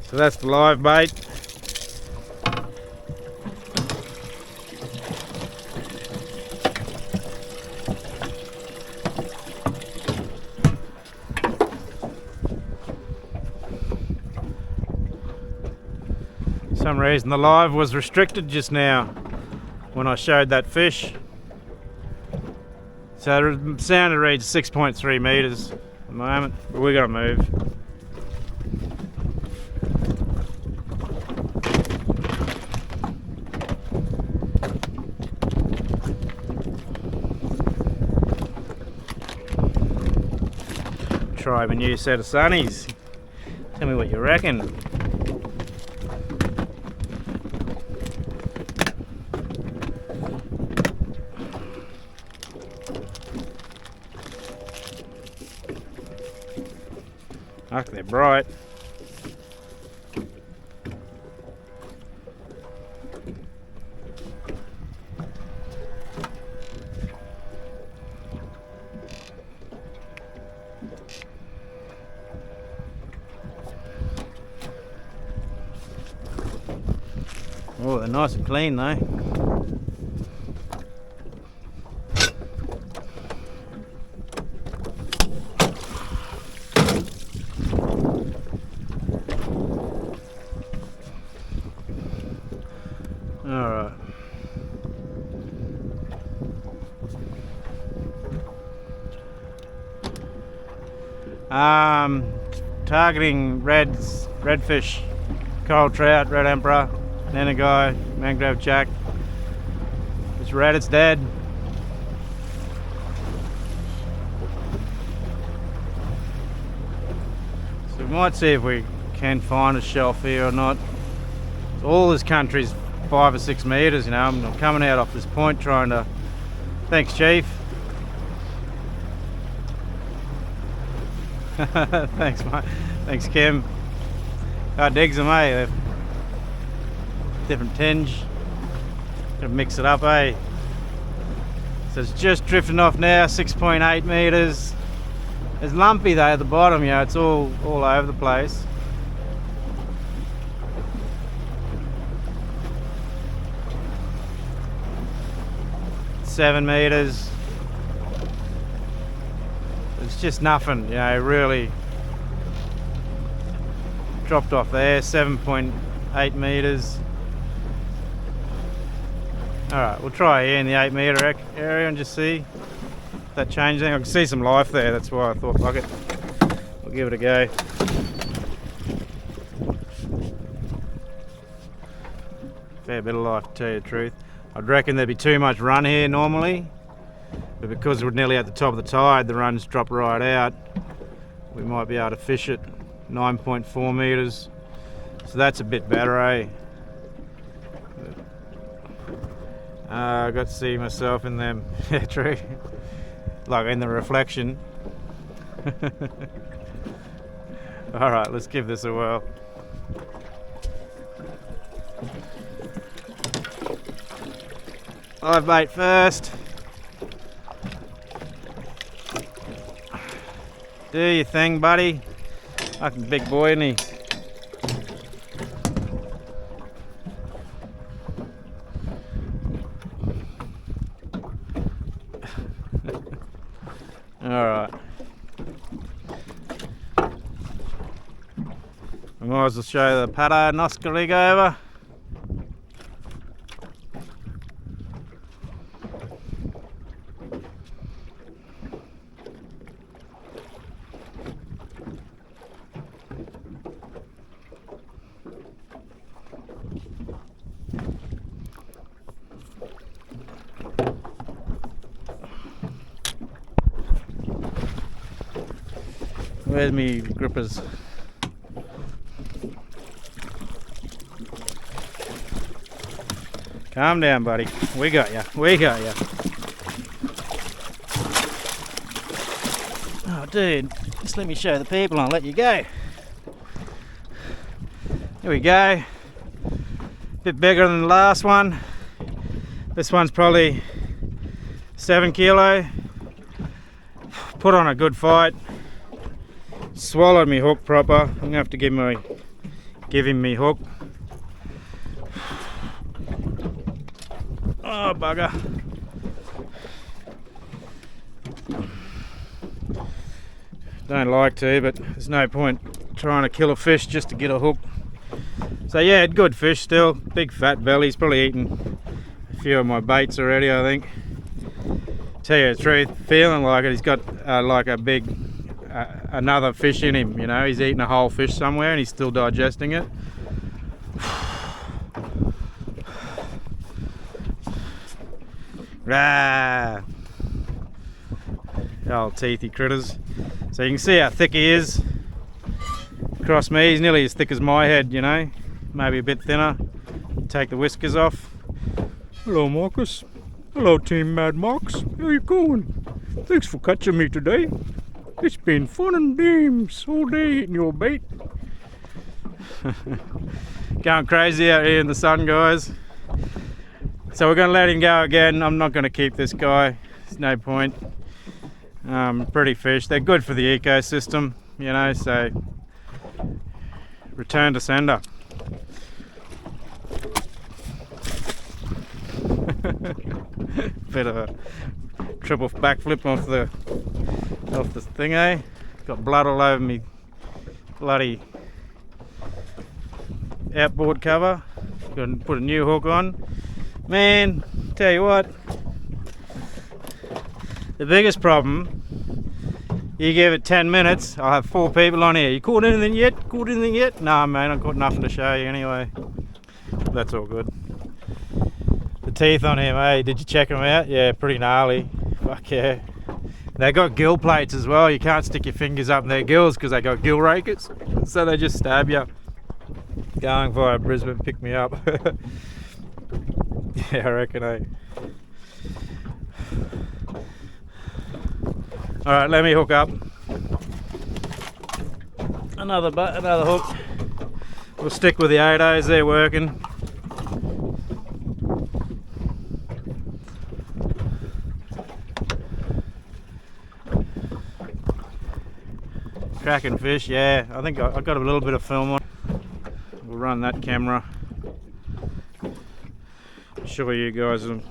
So that's the live bait. For some reason the live was restricted just now when I showed that fish. So the sound reads 6.3 metres at the moment, but we're going to move. Try a new set of sunnies. Tell me what you reckon. Fuck, they're bright. Oh, they're nice and clean though. Alright. Targeting redfish, coral trout, red emperor, guy, mangrove jack. It's red, it's dead. So we might see if we can find a shelf here or not. All this country's 5 or 6 metres, you know. I'm coming out off this point trying to... Thanks, Chief. Thanks, mate. Thanks, Kim. God digs them, eh? They're different tinge. Gonna mix it up, eh? So it's just drifting off now, 6.8 metres. It's lumpy though at the bottom, you know, it's all over the place. Seven metres. It's just nothing, you know, really dropped off there, 7.8 metres. Alright, we'll try here in the 8 metre area and just see if that changes anything. I can see some life there, that's why I thought, fuck it, we'll give it a go. Fair bit of life, to tell you the truth. I'd reckon there'd be too much run here normally, but because we're nearly at the top of the tide, the runs drop right out. We might be able to fish it 9.4 metres, so that's a bit better, eh? I got to see myself in them. Yeah, true. Like in the reflection. Alright, let's give this a whirl. Live bait first. Do your thing, buddy. Fucking big boy, isn't he? Alright. I might as well show the Pato Noscarig over. Where's me grippers? Calm down, buddy. We got ya. We got ya. Oh, dude. Just let me show the people and I'll let you go. Here we go. Bit bigger than the last one. This one's probably 7 kilo. Put on a good fight. Swallowed me hook proper. I'm gonna have to give my give him me hook. Oh bugger. Don't like to, but there's no point trying to kill a fish just to get a hook. So yeah, good fish still, big fat belly. He's probably eaten a few of my baits already, I think. Tell you the truth, feeling like it, he's got like a big another fish in him, you know. He's eaten a whole fish somewhere and he's still digesting it. Rah! The old teethy critters. So you can see how thick he is. Across me, he's nearly as thick as my head, you know. Maybe a bit thinner. Take the whiskers off. Hello Marcus. Hello Team Mad Marks. How you going? Thanks for catching me today. It's been fun and games all day eating your bait. Going crazy out here in the sun, guys. So we're going to let him go again. I'm not going to keep this guy. There's no point. Pretty fish. They're good for the ecosystem, you know, so return to sender. Bit of a triple backflip off the thing, eh? Got blood all over me bloody outboard cover. Got to put a new hook on. Man, tell you what, the biggest problem, you give it 10 minutes, I'll have 4 people on here. You caught anything yet? Caught anything yet? Nah, man, I've got nothing to show you anyway. That's all good. The teeth on him, eh? Did you check them out? Yeah, pretty gnarly. Fuck yeah. They got gill plates as well. You can't stick your fingers up in their gills because they got gill rakers. So they just stab you. Going via Brisbane, pick me up. Yeah, I reckon, eh? Alright, let me hook up. Another hook. We'll stick with the 8Os, they're working. Cracking fish, yeah. I think I got a little bit of film on. We'll run that camera. Sure you guys will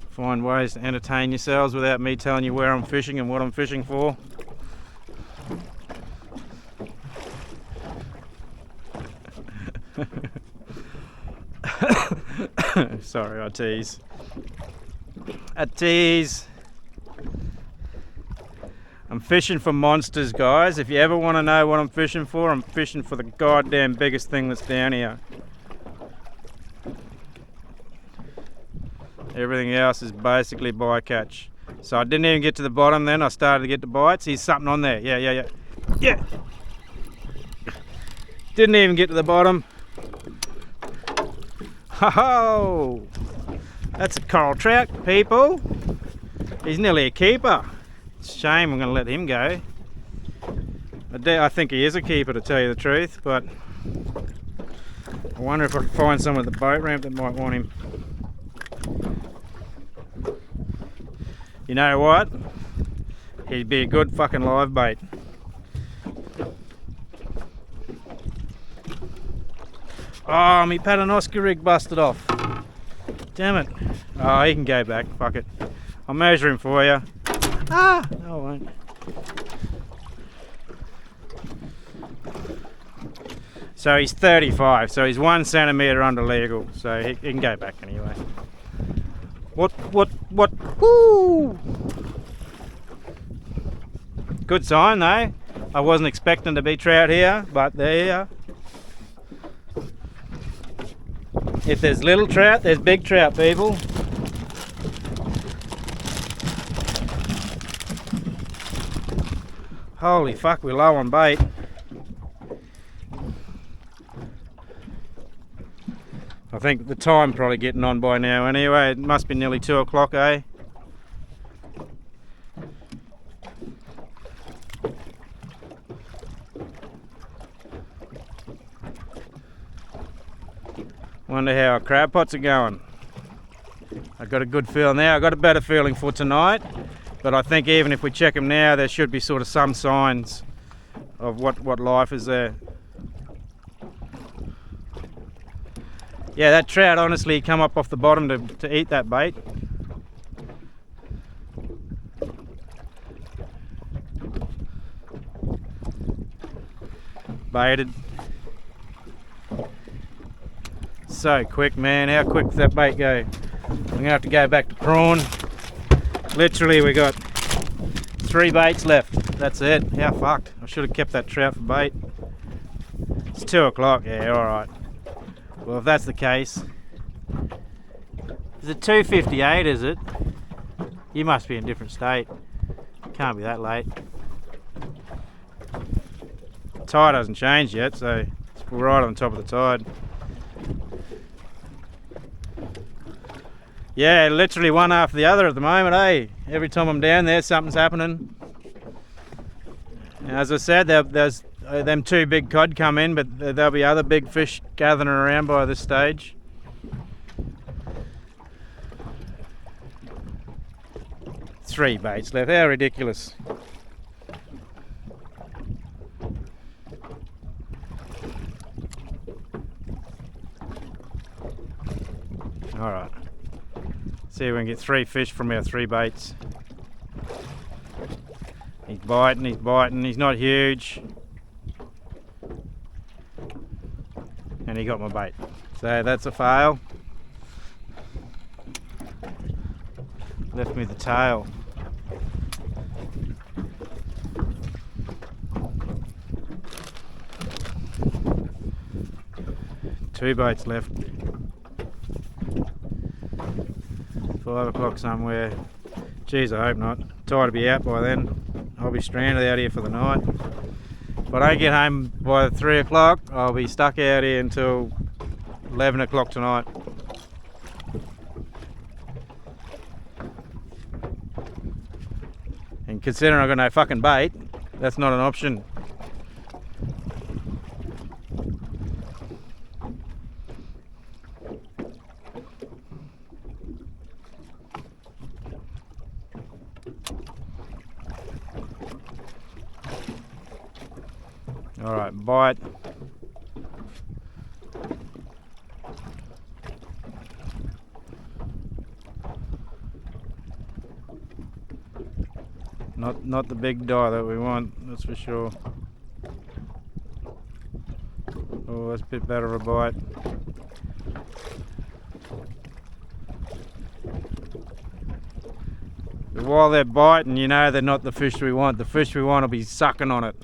find ways to entertain yourselves without me telling you where I'm fishing and what I'm fishing for. Sorry, I tease. I'm fishing for monsters, guys. If you ever want to know what I'm fishing for the goddamn biggest thing that's down here. Everything else is basically bycatch. So I didn't even get to the bottom then. I started to get the bites. He's something on there. Yeah. Didn't even get to the bottom. Ho! That's a coral trout, people. He's nearly a keeper. It's a shame I'm going to let him go. I think he is a keeper, to tell you the truth, but I wonder if I can find someone at the boat ramp that might want him. You know what? He'd be a good fucking live bait. Oh, my Paternoster rig busted off. Damn it. Oh, he can go back. Fuck it. I'll measure him for you. Ah! No, I won't. So he's 35, so he's 1 centimetre under legal, so he can go back anyway. What? Woo! Good sign though. I wasn't expecting to be trout here, but there you are. If there's little trout, there's big trout, people. Holy fuck, we're low on bait. I think the time probably getting on by now anyway. It must be nearly 2 o'clock, eh? Wonder how our crab pots are going. I got a good feeling now. I got a better feeling for tonight, but I think even if we check them now, there should be sort of some signs of what life is there. Yeah, that trout honestly come up off the bottom to eat that bait. Baited. So quick, man. How quick does that bait go? I'm gonna have to go back to prawn. Literally, we got 3 baits left. That's it. How fucked. I should have kept that trout for bait. It's 2 o'clock. Yeah, alright. Well, if that's the case. Is it 2:58, is it? You must be in a different state. Can't be that late. Tide hasn't changed yet, so it's right on top of the tide. Yeah, literally one after the other at the moment, eh? Every time I'm down there, something's happening. As I said, there's them 2 big cod come in, but there'll be other big fish gathering around by this stage. Three baits left. How ridiculous. Alright. See if we can get 3 fish from our 3 baits. He's biting, he's not huge. And he got my bait. So that's a fail. Left me the tail. Two baits left. 5 o'clock somewhere. Geez, I hope not. Tide to be out by then. I'll be stranded out here for the night. If I don't get home by 3 o'clock, I'll be stuck out here until 11 o'clock tonight. And considering I've got no fucking bait, that's not an option. Alright, bite. Not the big die that we want, that's for sure. Oh, that's a bit better of a bite. But while they're biting, you know they're not the fish we want. The fish we want will be sucking on it.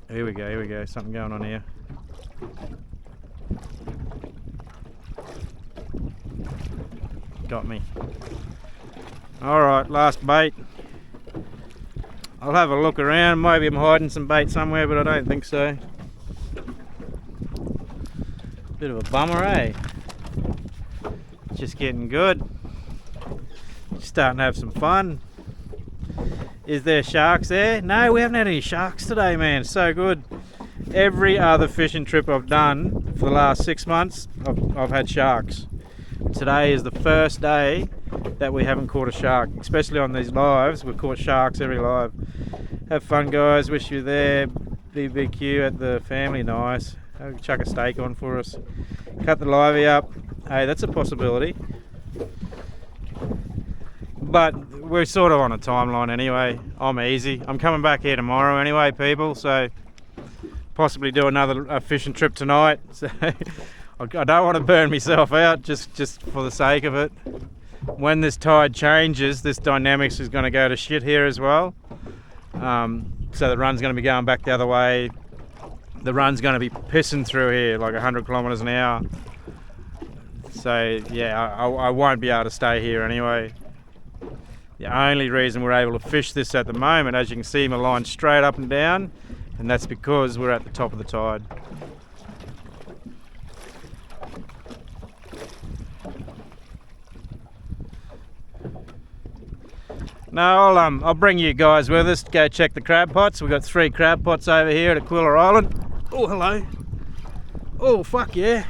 Here we go, something going on here. Got me. Alright, last bait. I'll have a look around, maybe I'm hiding some bait somewhere, but I don't think so. Bit of a bummer, eh? Just getting good. Starting to have some fun. Is there sharks there? No, we haven't had any sharks today, man. It's so good. Every other fishing trip I've done for the last 6 months, I've had sharks. Today is the first day that we haven't caught a shark, especially on these lives. We've caught sharks every live. Have fun, guys. Wish you there. BBQ at the family. Nice. Chuck a steak on for us. Cut the livey up. Hey, that's a possibility. But we're sort of on a timeline anyway. I'm easy. I'm coming back here tomorrow anyway, people, so possibly do another fishing trip tonight. So I don't want to burn myself out just for the sake of it. When this tide changes, this dynamics is going to go to shit here as well. So the run's going to be going back the other way. The run's going to be pissing through here like 100 kilometers an hour. So yeah, I won't be able to stay here anyway. The only reason we're able to fish this at the moment, as you can see, my line's straight up and down, and that's because we're at the top of the tide. No, I'll bring you guys with us to go check the crab pots. We've got 3 crab pots over here at Aquila Island. Oh, hello. Oh, fuck yeah.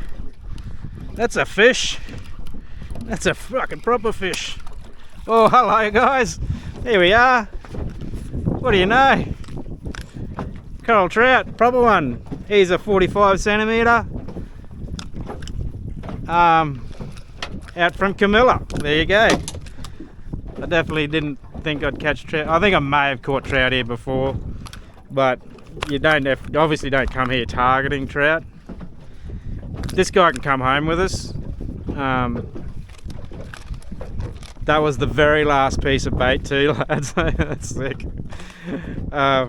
That's a fish. That's a fucking proper fish. Oh, hello guys. Here we are. What do you know? Coral trout, proper one. He's a 45 centimetre. out from Carmilla. There you go. I definitely didn't think I'd catch trout. I think I may have caught trout here before, but you obviously don't come here targeting trout. This guy can come home with us. That was the very last piece of bait too, lads. That's sick. Yeah,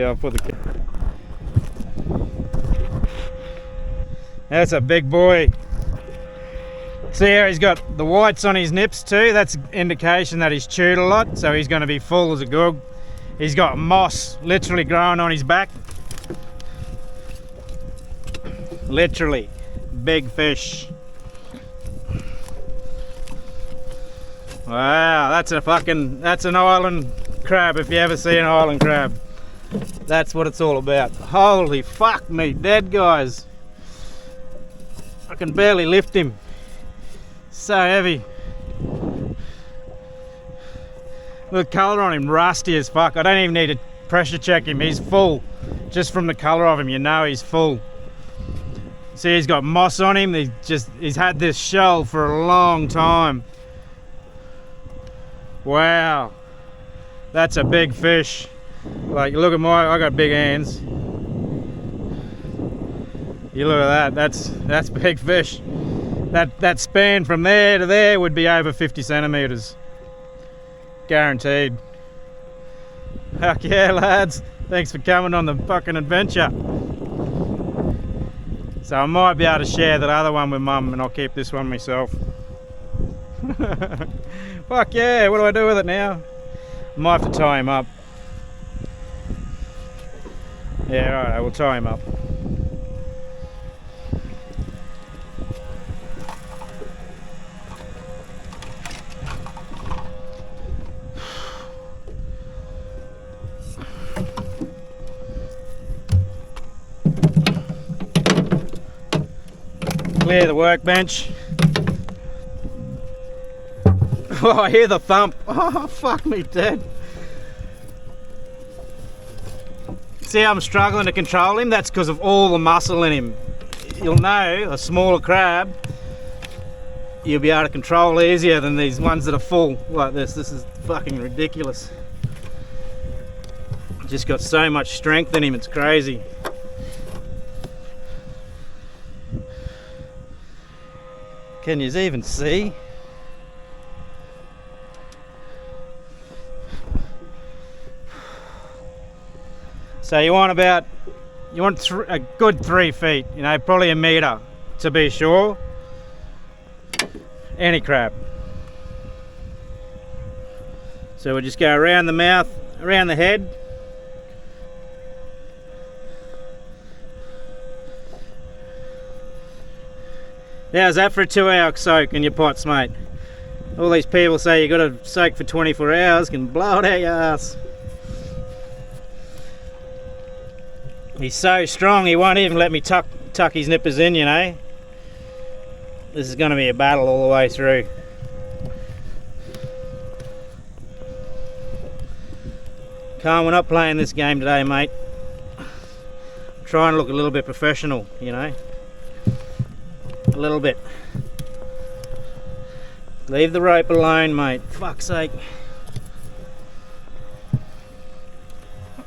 I'll put the... That's a big boy. See how he's got the whites on his nips too? That's indication that he's chewed a lot, so he's going to be full as a goog. He's got moss literally growing on his back. Literally. Big fish. Wow, that's an island crab if you ever see an island crab. That's what it's all about. Holy fuck me dead, guys. I can barely lift him. So heavy. The colour on him, rusty as fuck. I don't even need to pressure check him. He's full. Just from the colour of him, you know he's full. See, he's got moss on him. He's had this shell for a long time. Wow, that's a big fish. Like, look at I got big hands. You look at that, that's big fish. That span from there to there would be over 50 centimeters. Guaranteed. Heck yeah, lads. Thanks for coming on the fucking adventure. So I might be able to share that other one with Mum, and I'll keep this one myself. Fuck yeah, what do I do with it now? I might have to tie him up. Yeah, alright, we'll tie him up. Clear the workbench. Oh, I hear the thump. Oh, fuck me dead. See how I'm struggling to control him? That's because of all the muscle in him. You'll know, a smaller crab, you'll be able to control easier than these ones that are full like this. This is fucking ridiculous. Just got so much strength in him, it's crazy. Can you even see? So you want a good 3 feet, you know, probably a metre to be sure. Any crab. So we'll just go around the mouth, around the head. How's that for a 2-hour soak in your pots, mate? All these people say you got to soak for 24 hours, can blow it out your ass. He's so strong he won't even let me tuck his nippers in, you know. This is going to be a battle all the way through. Carl, we're not playing this game today, mate. I'm trying to look a little bit professional, you know. A little bit. Leave the rope alone, mate. Fuck's sake.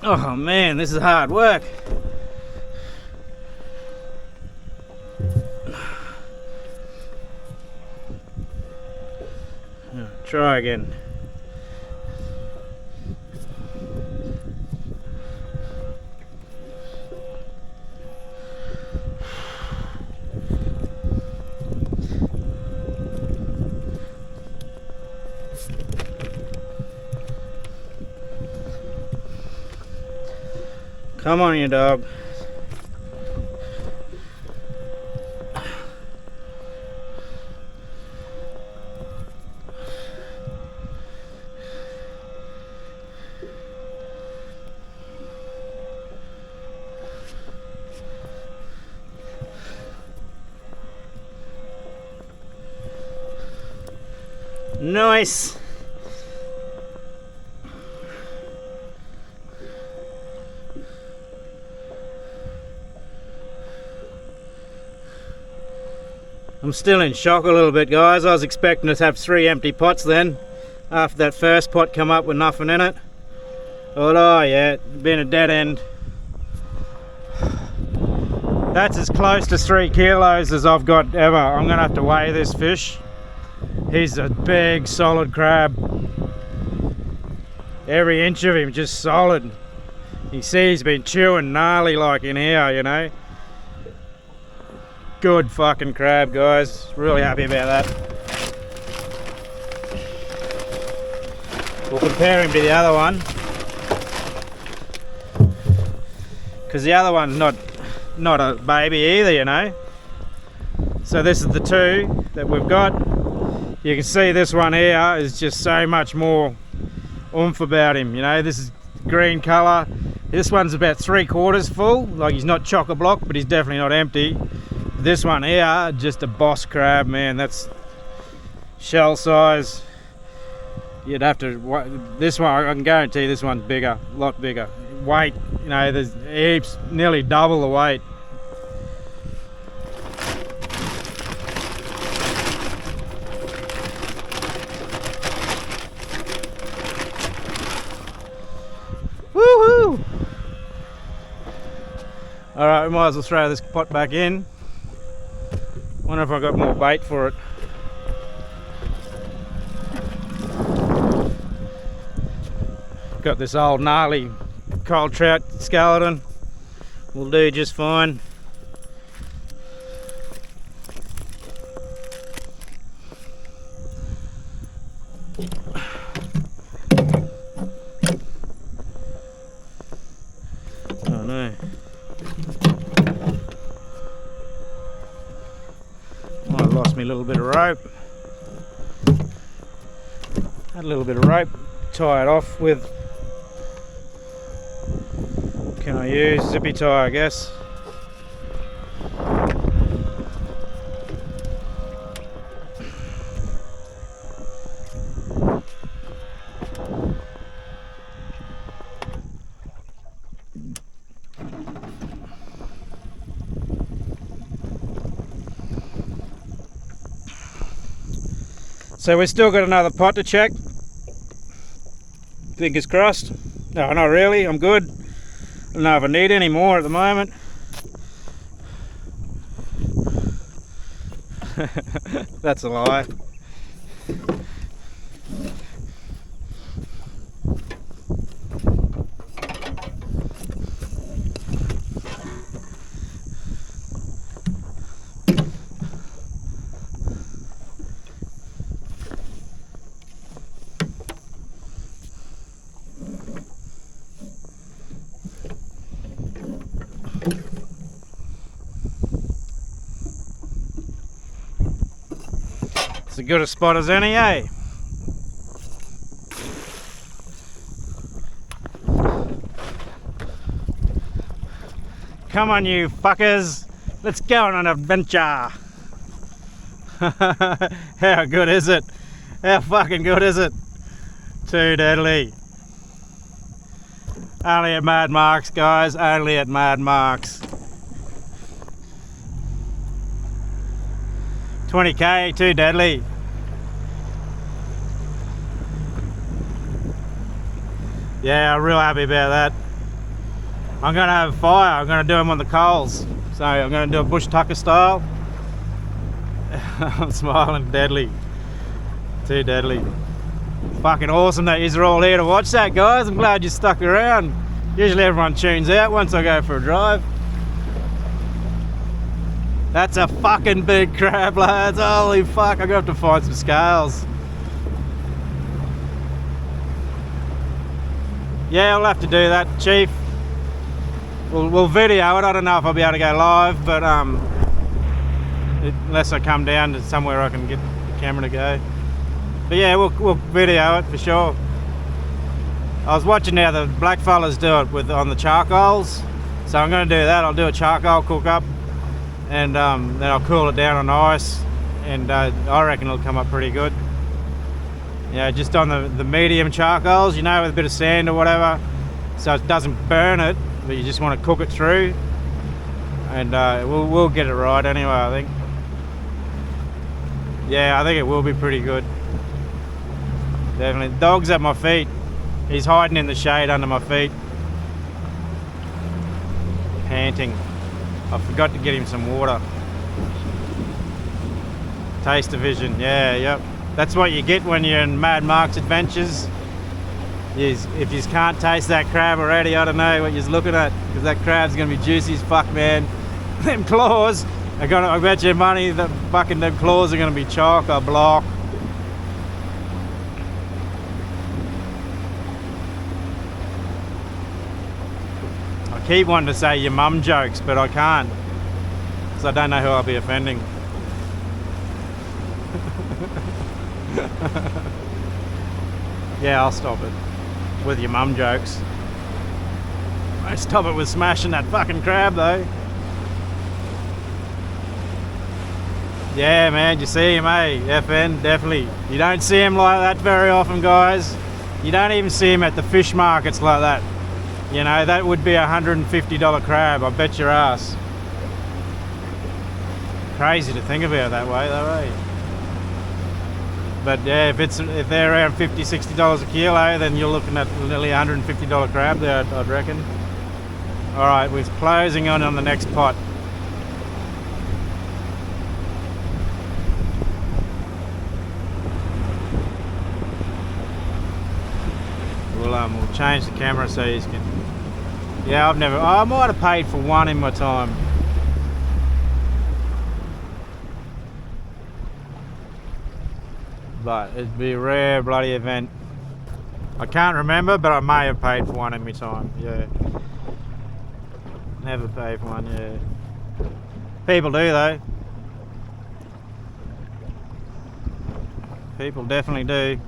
Oh man, this is hard work. Try again. Come on, you dog. Nice. I'm I'm still in shock a little bit, guys. I was expecting to have 3 empty pots then, after that first pot come up with nothing in it. But oh yeah, been a dead end. That's as close to 3 kilos as I've got ever. I'm gonna have to weigh this fish. He's a big solid crab. Every inch of him just solid. You see he's been chewing gnarly like in here, you know. Good fucking crab, guys. Really happy about that. We'll compare him to the other one, because the other one's not a baby either, you know. So this is the 2 that we've got. You can see this one here is just so much more oomph about him, you know. This is green colour. This one's about 3/4 full, like he's not chock-a-block, but he's definitely not empty. This one here, just a boss crab, man. That's shell size. You'd have to, this one, I can guarantee this one's bigger, a lot bigger. Weight, you know, there's heaps, nearly double the weight. Woohoo! Alright, we might as well throw this pot back in. Wonder if I got more bait for it. Got this old gnarly cold trout skeleton. Will do just fine. Oh no. I lost me a little bit of rope. Had a little bit of rope, tie it off with. Can I use zippy tie, I guess? So we've still got another pot to check. Fingers crossed. No, not really, I'm good. I don't know if I need any more at the moment. That's a lie. It's as good a spot as any, eh? Come on, you fuckers. Let's go on an adventure. How good is it? How fucking good is it? Too deadly. Only at Mad Marks, guys. Only at Mad Marks. 20k, too deadly. Yeah, I'm real happy about that. I'm gonna have a fire. I'm gonna do them on the coals. So I'm gonna do a bush tucker style. I'm smiling. Deadly. Too deadly. Fucking awesome that you're all here to watch that, guys. I'm glad you stuck around. Usually everyone tunes out once I go for a drive. That's a fucking big crab, lads. Holy fuck, I'm gonna have to find some scales. Yeah, I'll have to do that, Chief. We'll video it. I don't know if I'll be able to go live, but unless I come down to somewhere I can get the camera to go. But yeah, we'll video it for sure. I was watching how the black fellas do it on the charcoals, so I'm going to do that. I'll do a charcoal cook up, and then I'll cool it down on ice, and I reckon it'll come up pretty good. Yeah, just on the medium charcoals, you know, with a bit of sand or whatever, so it doesn't burn it, but you just want to cook it through, and we'll get it right anyway, I think. Yeah, I think it will be pretty good. Definitely. The dog's at my feet. He's hiding in the shade under my feet. Panting. I forgot to get him some water. Taste of vision, yeah, yep. That's what you get when you're in Mad Mark's Adventures. If you can't taste that crab already, I don't know what you're looking at, because that crab's gonna be juicy as fuck, man. Them claws are gonna, I bet you money that fucking them claws are gonna be chock or block. I keep wanting to say your mum jokes, but I can't, because I don't know who I'll be offending. Yeah, I'll stop it with your mum jokes. I stop it with smashing that fucking crab though. Yeah, man, you see him, eh? FN, definitely. You don't see him like that very often, guys. You don't even see him at the fish markets like that. You know, that would be a $150 crab, I bet your ass. Crazy to think about it that way though, eh? But yeah, if they're around $50, $60 a kilo, then you're looking at nearly $150 crab there, I'd reckon. All right, we're closing on the next pot. We'll change the camera so you can. Yeah, I might have paid for one in my time. But it'd be a rare bloody event. I can't remember, but I may have paid for one in my time, yeah. Never paid for one, yeah. People do though. People definitely do.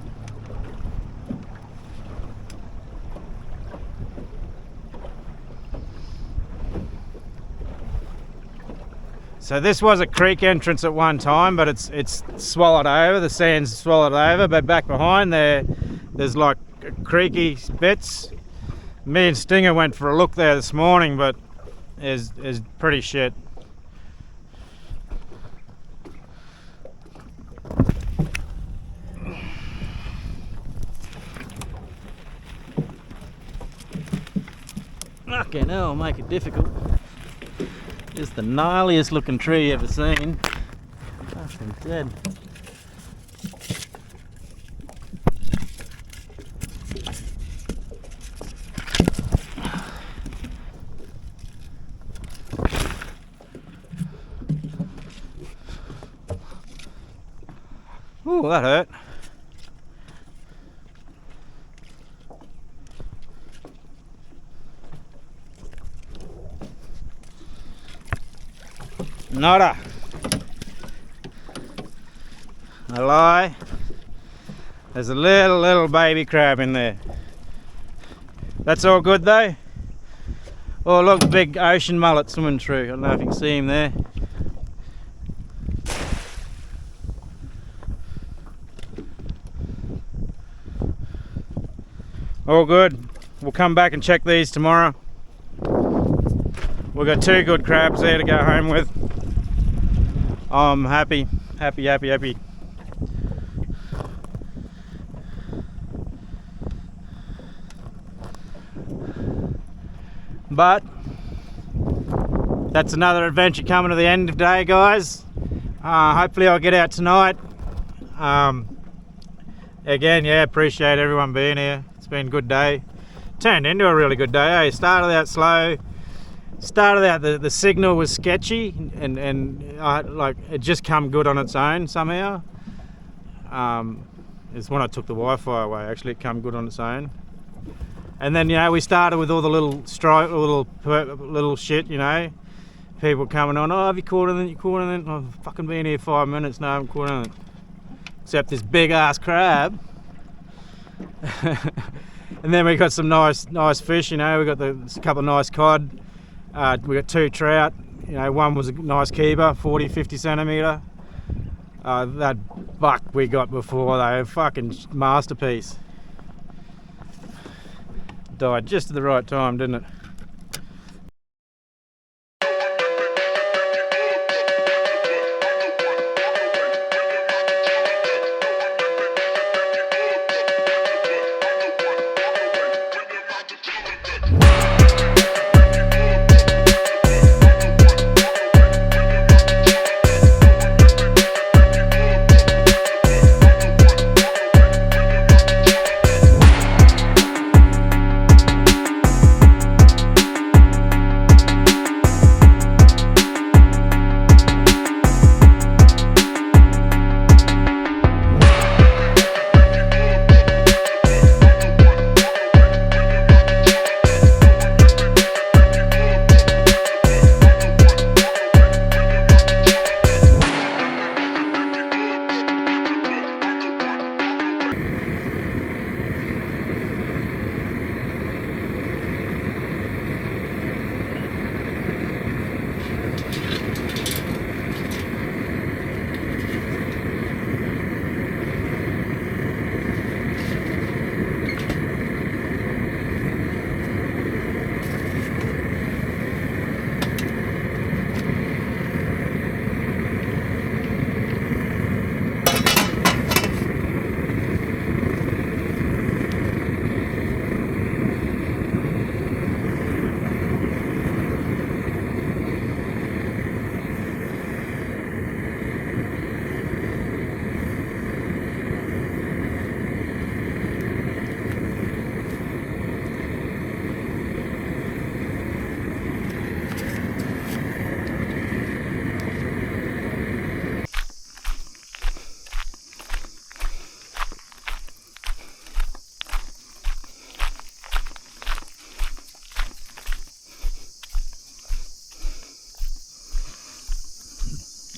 So this was a creek entrance at one time, but it's swallowed over, the sand's swallowed over, but back behind there's like creaky bits. Me and Stinger went for a look there this morning, but is pretty shit. Fucking hell, make it difficult. It's the gnarliest looking tree you've ever seen. Fucking dead. Ooh, that hurt. Nada. I lie. There's a little baby crab in there. That's all good though. Oh look, big ocean mullet swimming through. I don't know if you can see him there. All good. We'll come back and check these tomorrow. We've got 2 good crabs there to go home with. I'm happy. But that's another adventure coming to the end of the day, guys. Hopefully I'll get out tonight. Again, yeah, appreciate everyone being here. It's been a good day. Turned into a really good day, eh? Started out slow. The signal was sketchy, and like it just come good on its own somehow. It's when I took the Wi-Fi away, actually it come good on its own. And then, you know, we started with all the little shit, you know, people coming on. Oh, have you caught anything? You caught anything? I've fucking been here 5 minutes now. I haven't caught anything except this big ass crab. And then we got some nice fish, you know. We got a couple of nice cod. We got 2 trout. You know, one was a nice keeper, 40-50 centimetre. That buck we got before, though, fucking masterpiece. Died just at the right time, didn't it?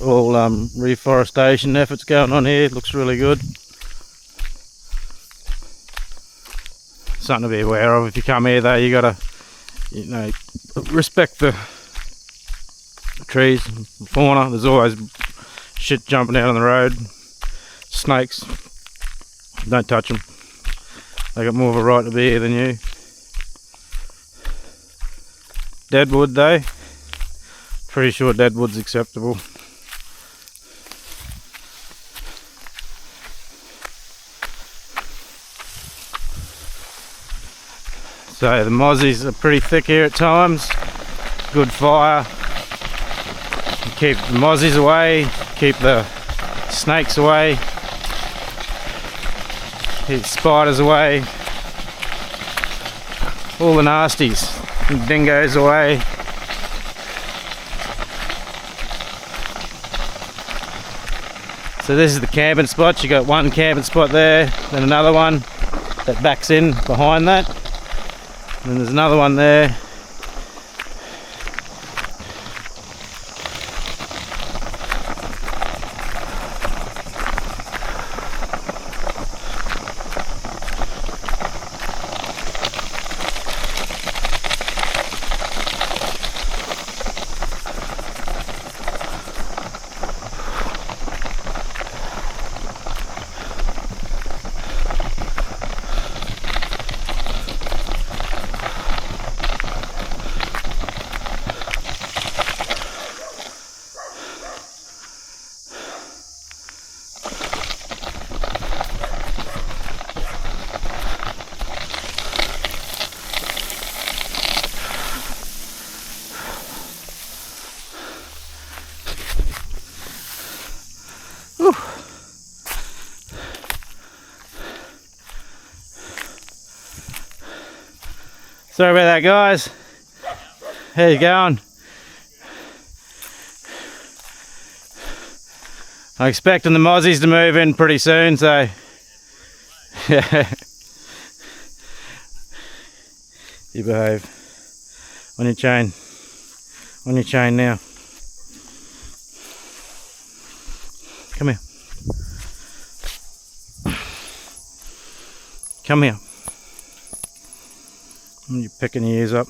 all reforestation efforts going on here. It looks really good. Something to be aware of if you come here though. You gotta, you know, respect the trees, the fauna. There's always shit jumping out on the road. Snakes, don't touch them. They got more of a right to be here than you. Deadwood though, pretty sure deadwood's acceptable. So the mozzies are pretty thick here at times. Good fire. Keep the mozzies away, keep the snakes away, keep spiders away, all the nasties, and dingoes away. So this is the camping spot. You got one camping spot there, then another one that backs in behind that, and then there's another one there. Sorry about that, guys. How you going? I'm expecting the mozzies to move in pretty soon, so yeah. You behave. On your chain. On your chain now. Come here. Come here. You're picking your ears up.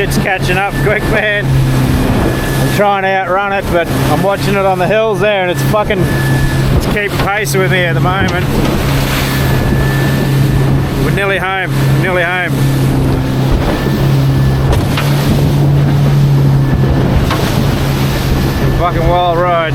Shit's catching up quick, man. I'm trying to outrun it, but I'm watching it on the hills there, and it's keeping pace with me at the moment. We're nearly home. Fucking wild ride.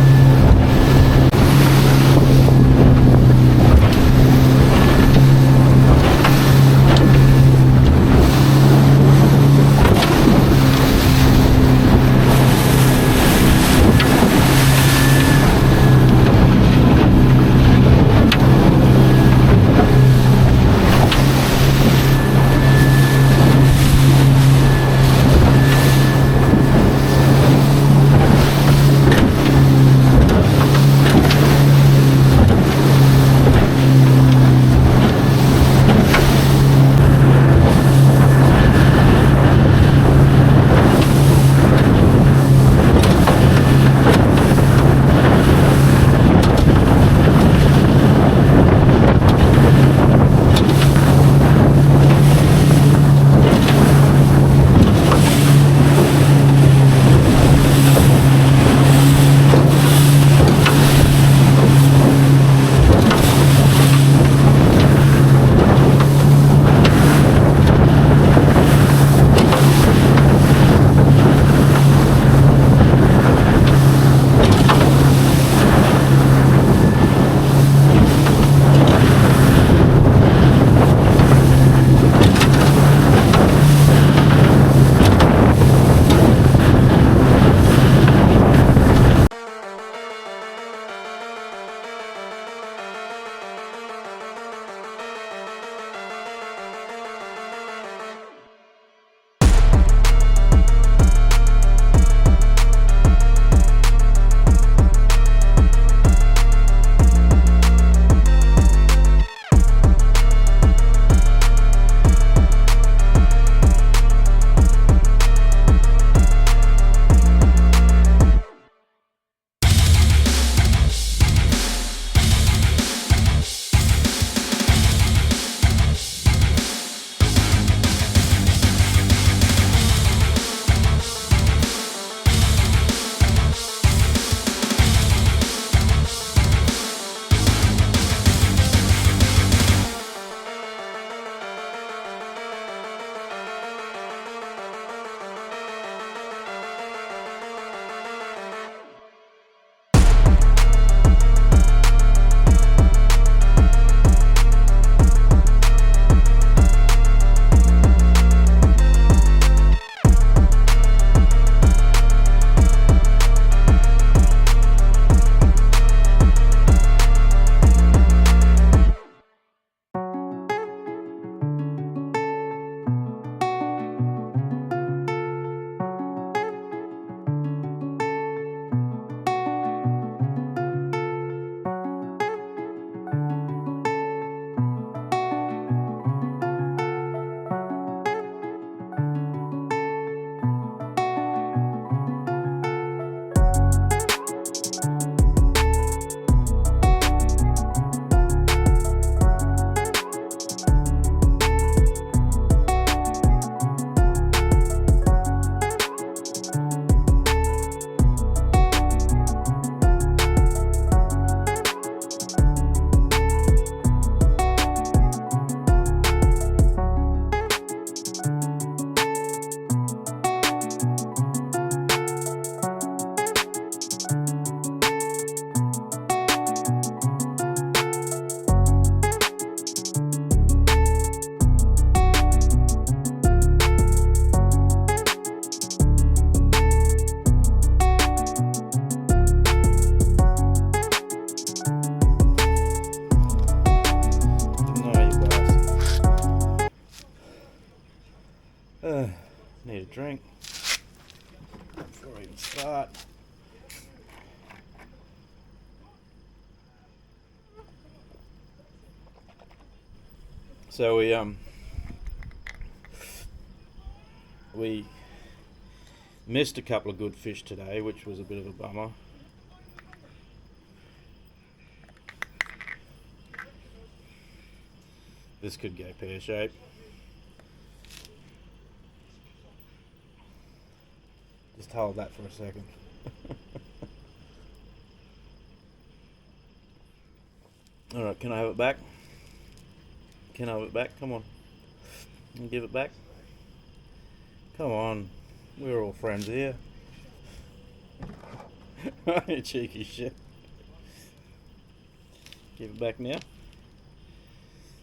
Need a drink before I even start. So we missed a couple of good fish today, which was a bit of a bummer. This could go pear-shaped. Just hold that for a second. Alright, can I have it back? Can I have it back? Come on. Can you give it back? Come on. We're all friends here. You cheeky shit. Give it back now.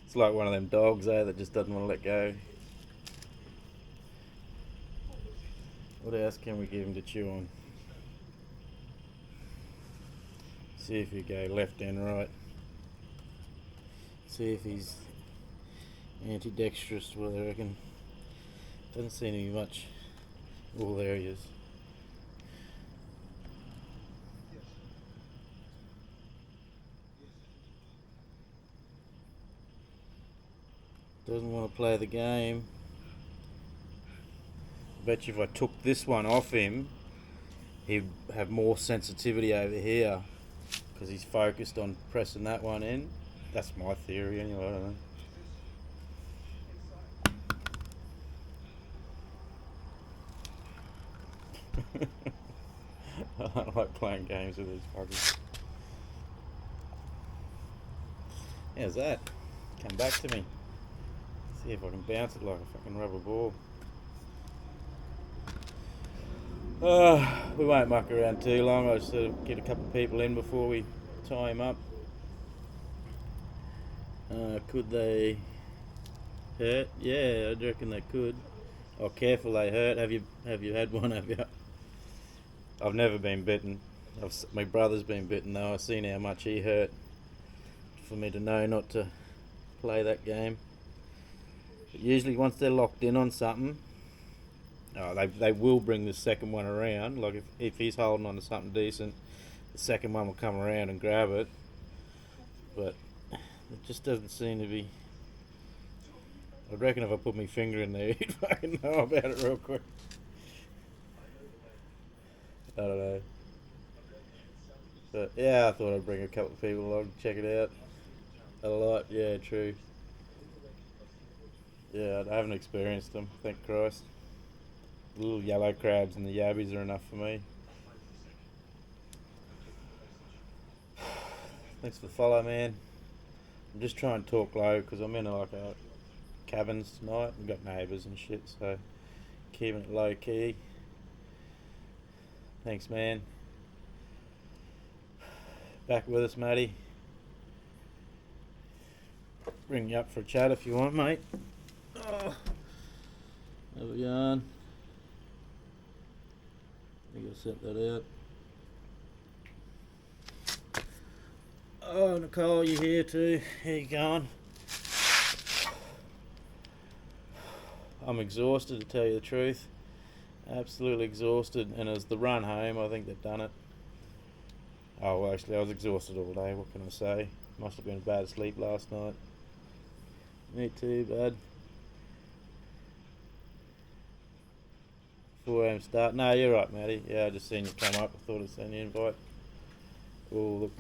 It's like one of them dogs, that just doesn't want to let go. What else can we give him to chew on? See if you go left and right. See if he's ambidextrous, what I reckon. Doesn't seem to be much. Oh, there he is. Doesn't want to play the game. I bet you if I took this one off him, he'd have more sensitivity over here because he's focused on pressing that one in. That's my theory anyway, I don't know. I don't like playing games with these fuckers. How's that? Come back to me. See if I can bounce it like a fucking rubber ball. We won't muck around too long. I'll just sort of get a couple of people in before we tie him up. Could they hurt? Yeah, I reckon they could. Oh, careful, they hurt. Have you had one? Have you? I've never been bitten. My brother's been bitten though. I've seen how much he hurt. For me to know not to play that game. But usually once they're locked in on something, they will bring the second one around. Like if he's holding on to something decent, the second one will come around and grab it. But it just doesn't seem to be. I reckon if I put my finger in there, he'd fucking know about it real quick. I don't know. But yeah, I thought I'd bring a couple of people along to check it out. A lot, yeah, true. Yeah, I haven't experienced them, thank Christ. The little yellow crabs and the yabbies are enough for me. Thanks for the follow, man. I'm just trying to talk low because I'm in a cabins tonight. We've got neighbours and shit, so keeping it low key. Thanks, man. Back with us, Matty. Bring you up for a chat if you want, mate. Oh, have a yarn. I think I'll set that out. Oh, Nicole, you here too? How you going? I'm exhausted, to tell you the truth. Absolutely exhausted, and as the run home, I think they've done it. Oh, well, actually, I was exhausted all day. What can I say? Must have been a bad sleep last night. Me too, bud. 4 AM start. No, you're right, Matty. Yeah, I just seen you come up. I thought I'd send you an invite. Oh, look.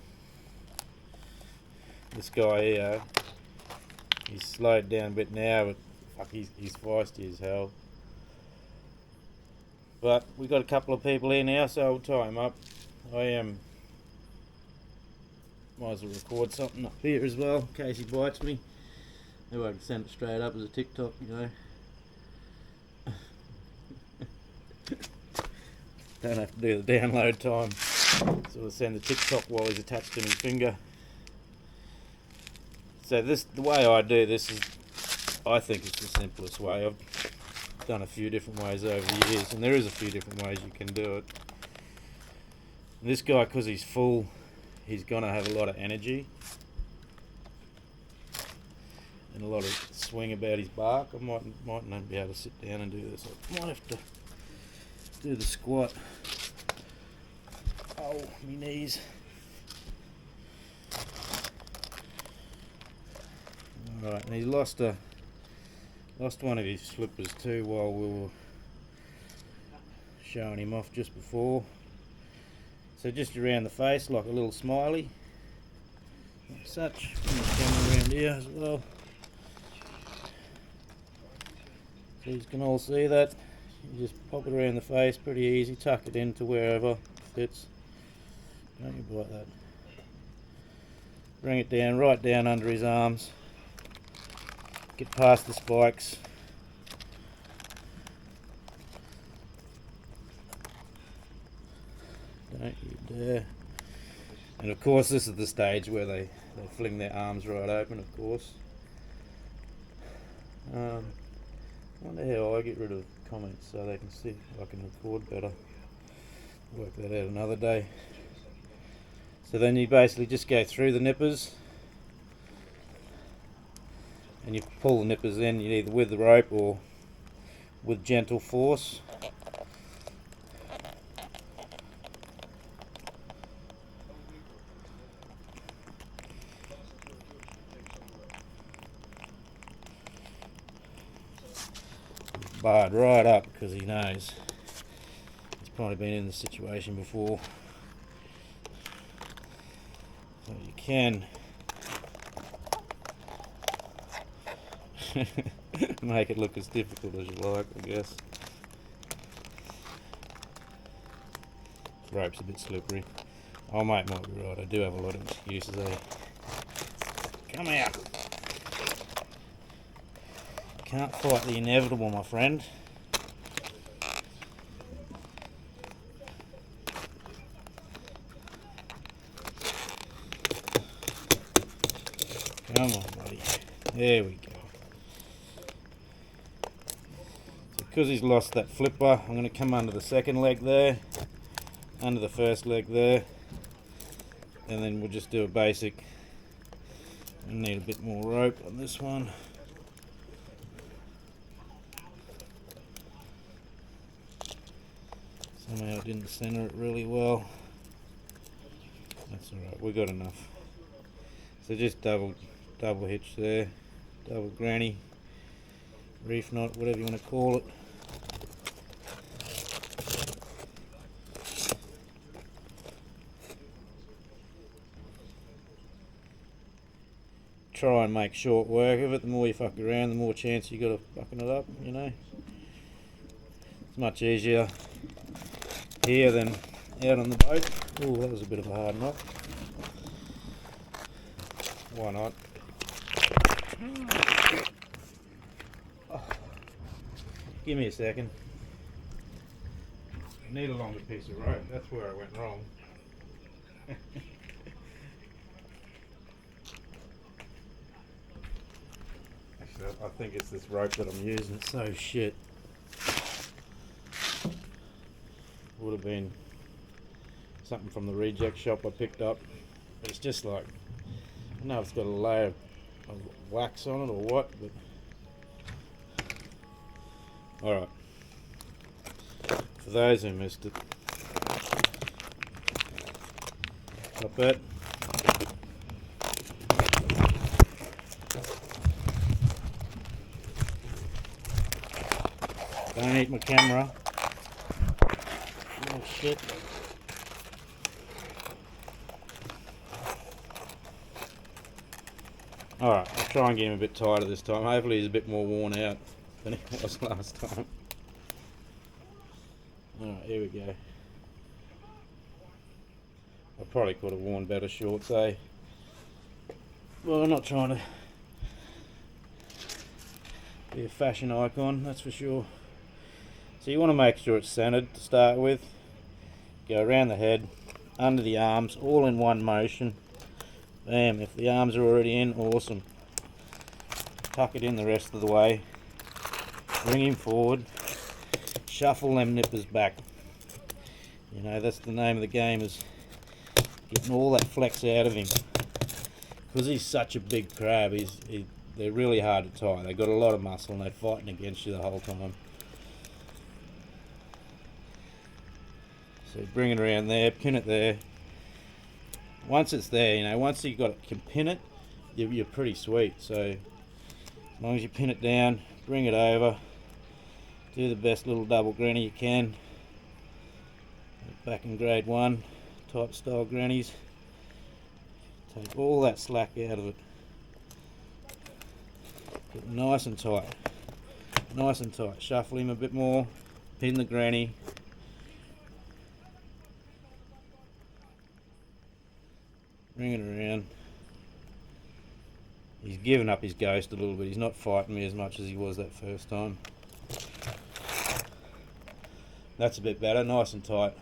This guy here, he's slowed down a bit now, but fuck, he's feisty as hell. But we've got a couple of people here now, so I'll tie him up. Might as well record something up here as well, in case he bites me. Maybe I can send it straight up as a TikTok, you know. Don't have to do the download time. So I'll send the TikTok while he's attached to my finger. So the way I do this is, I think it's the simplest way. I've done a few different ways over the years, and there is a few different ways you can do it. And this guy, because he's full, he's gonna have a lot of energy and a lot of swing about his bark. I might not be able to sit down and do this. I might have to do the squat. Oh, my knees. Alright, and he's lost one of his flippers too while we were showing him off just before. So just around the face, like a little smiley, like such. Bring the camera around here as well, so you can all see that. You just pop it around the face, pretty easy, tuck it into wherever fits. Don't you bite that. Bring it down, right down under his arms. Get past the spikes. Don't you dare. And of course this is the stage where they fling their arms right open, of course. I wonder how I get rid of comments so they can see if I can record better. Work that out another day. So then you basically just go through the nippers and you pull the nippers in, either with the rope or with gentle force. Barred right up because he knows he's probably been in this situation before. So you can make it look as difficult as you like, I guess. This rope's a bit slippery. Oh mate, might be right, I do have a lot of excuses, eh? Come out! Can't fight the inevitable, my friend. Come on, buddy. There we go. So because he's lost that flipper, I'm going to come under the second leg there, under the first leg there, and then we'll just do a basic. I need a bit more rope on this one. Somehow I didn't center it really well. That's alright, we got enough. So just double hitch there, double granny, reef knot, whatever you want to call it. Try and make short work of it. The more you fuck around, the more chance you got of fucking it up, you know. It's much easier here than out on the boat. Oh, that was a bit of a hard knot. Why not? Oh. Give me a second. I need a longer piece of rope. That's where I went wrong. Actually, I think it's this rope that I'm using. It's so shit. Would have been something from the reject shop I picked up. But it's just like, I don't know if it's got a layer of wax on it or what, but alright. For those who missed it, not bad. Don't eat my camera. Oh shit. Alright, I'll try and get him a bit tighter this time. Hopefully he's a bit more worn out than he was last time. Alright, here we go. I probably could have worn better shorts, eh? Well, I'm not trying to be a fashion icon, that's for sure. So you want to make sure it's centered to start with. Go around the head, under the arms, all in one motion. Bam, if the arms are already in, awesome. Tuck it in the rest of the way. Bring him forward. Shuffle them nippers back. You know, that's the name of the game, is getting all that flex out of him. Because he's such a big crab, they're really hard to tie. They've got a lot of muscle and they're fighting against you the whole time. So bring it around there, pin it there. Once it's there, you know, once you can pin it, you're pretty sweet. So as long as you pin it down, bring it over, do the best little double granny you can. Back in grade 1 type style grannies. Take all that slack out of it. Get nice and tight. Nice and tight. Shuffle him a bit more. Pin the granny. Bring it around. He's given up his ghost a little bit. He's not fighting me as much as he was that first time. That's a bit better, nice and tight.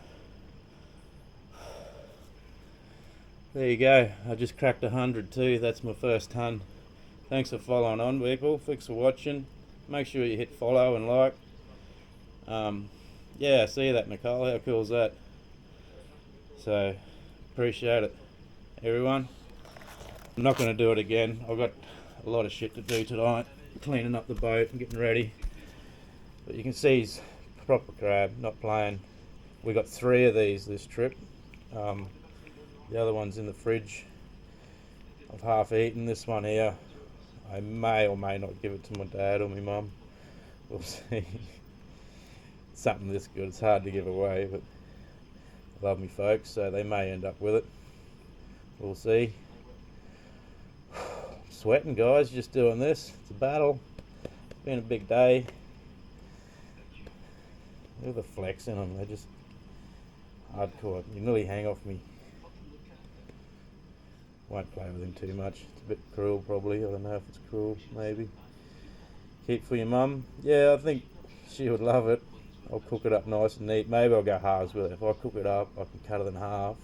There you go. I just cracked 100 too. That's my first ton. Thanks for following on, people. Thanks for watching. Make sure you hit follow and like. Yeah, see that, Nicole. How cool is that? So, appreciate it, everyone. I'm not going to do it again. I've got a lot of shit to do tonight. Cleaning up the boat and getting ready. But you can see he's a proper crab, not playing. We got 3 of these this trip. The other one's in the fridge. I've half eaten this one here. I may or may not give it to my dad or my mum. We'll see. Something this good, it's hard to give away, but I love me folks, so they may end up with it. We'll see. I'm sweating, guys, just doing this. It's a battle. It's been a big day. Look at the flex in them, they're just hardcore. You nearly hang off me. Won't play with him too much. It's a bit cruel, probably. I don't know if it's cruel, maybe. Keep for your mum. Yeah, I think she would love it. I'll cook it up nice and neat. Maybe I'll go halves with it. If I cook it up, I can cut it in half.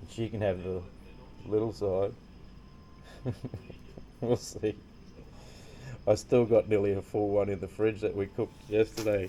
And she can have the little side. We'll see. I still got nearly a full one in the fridge that we cooked yesterday.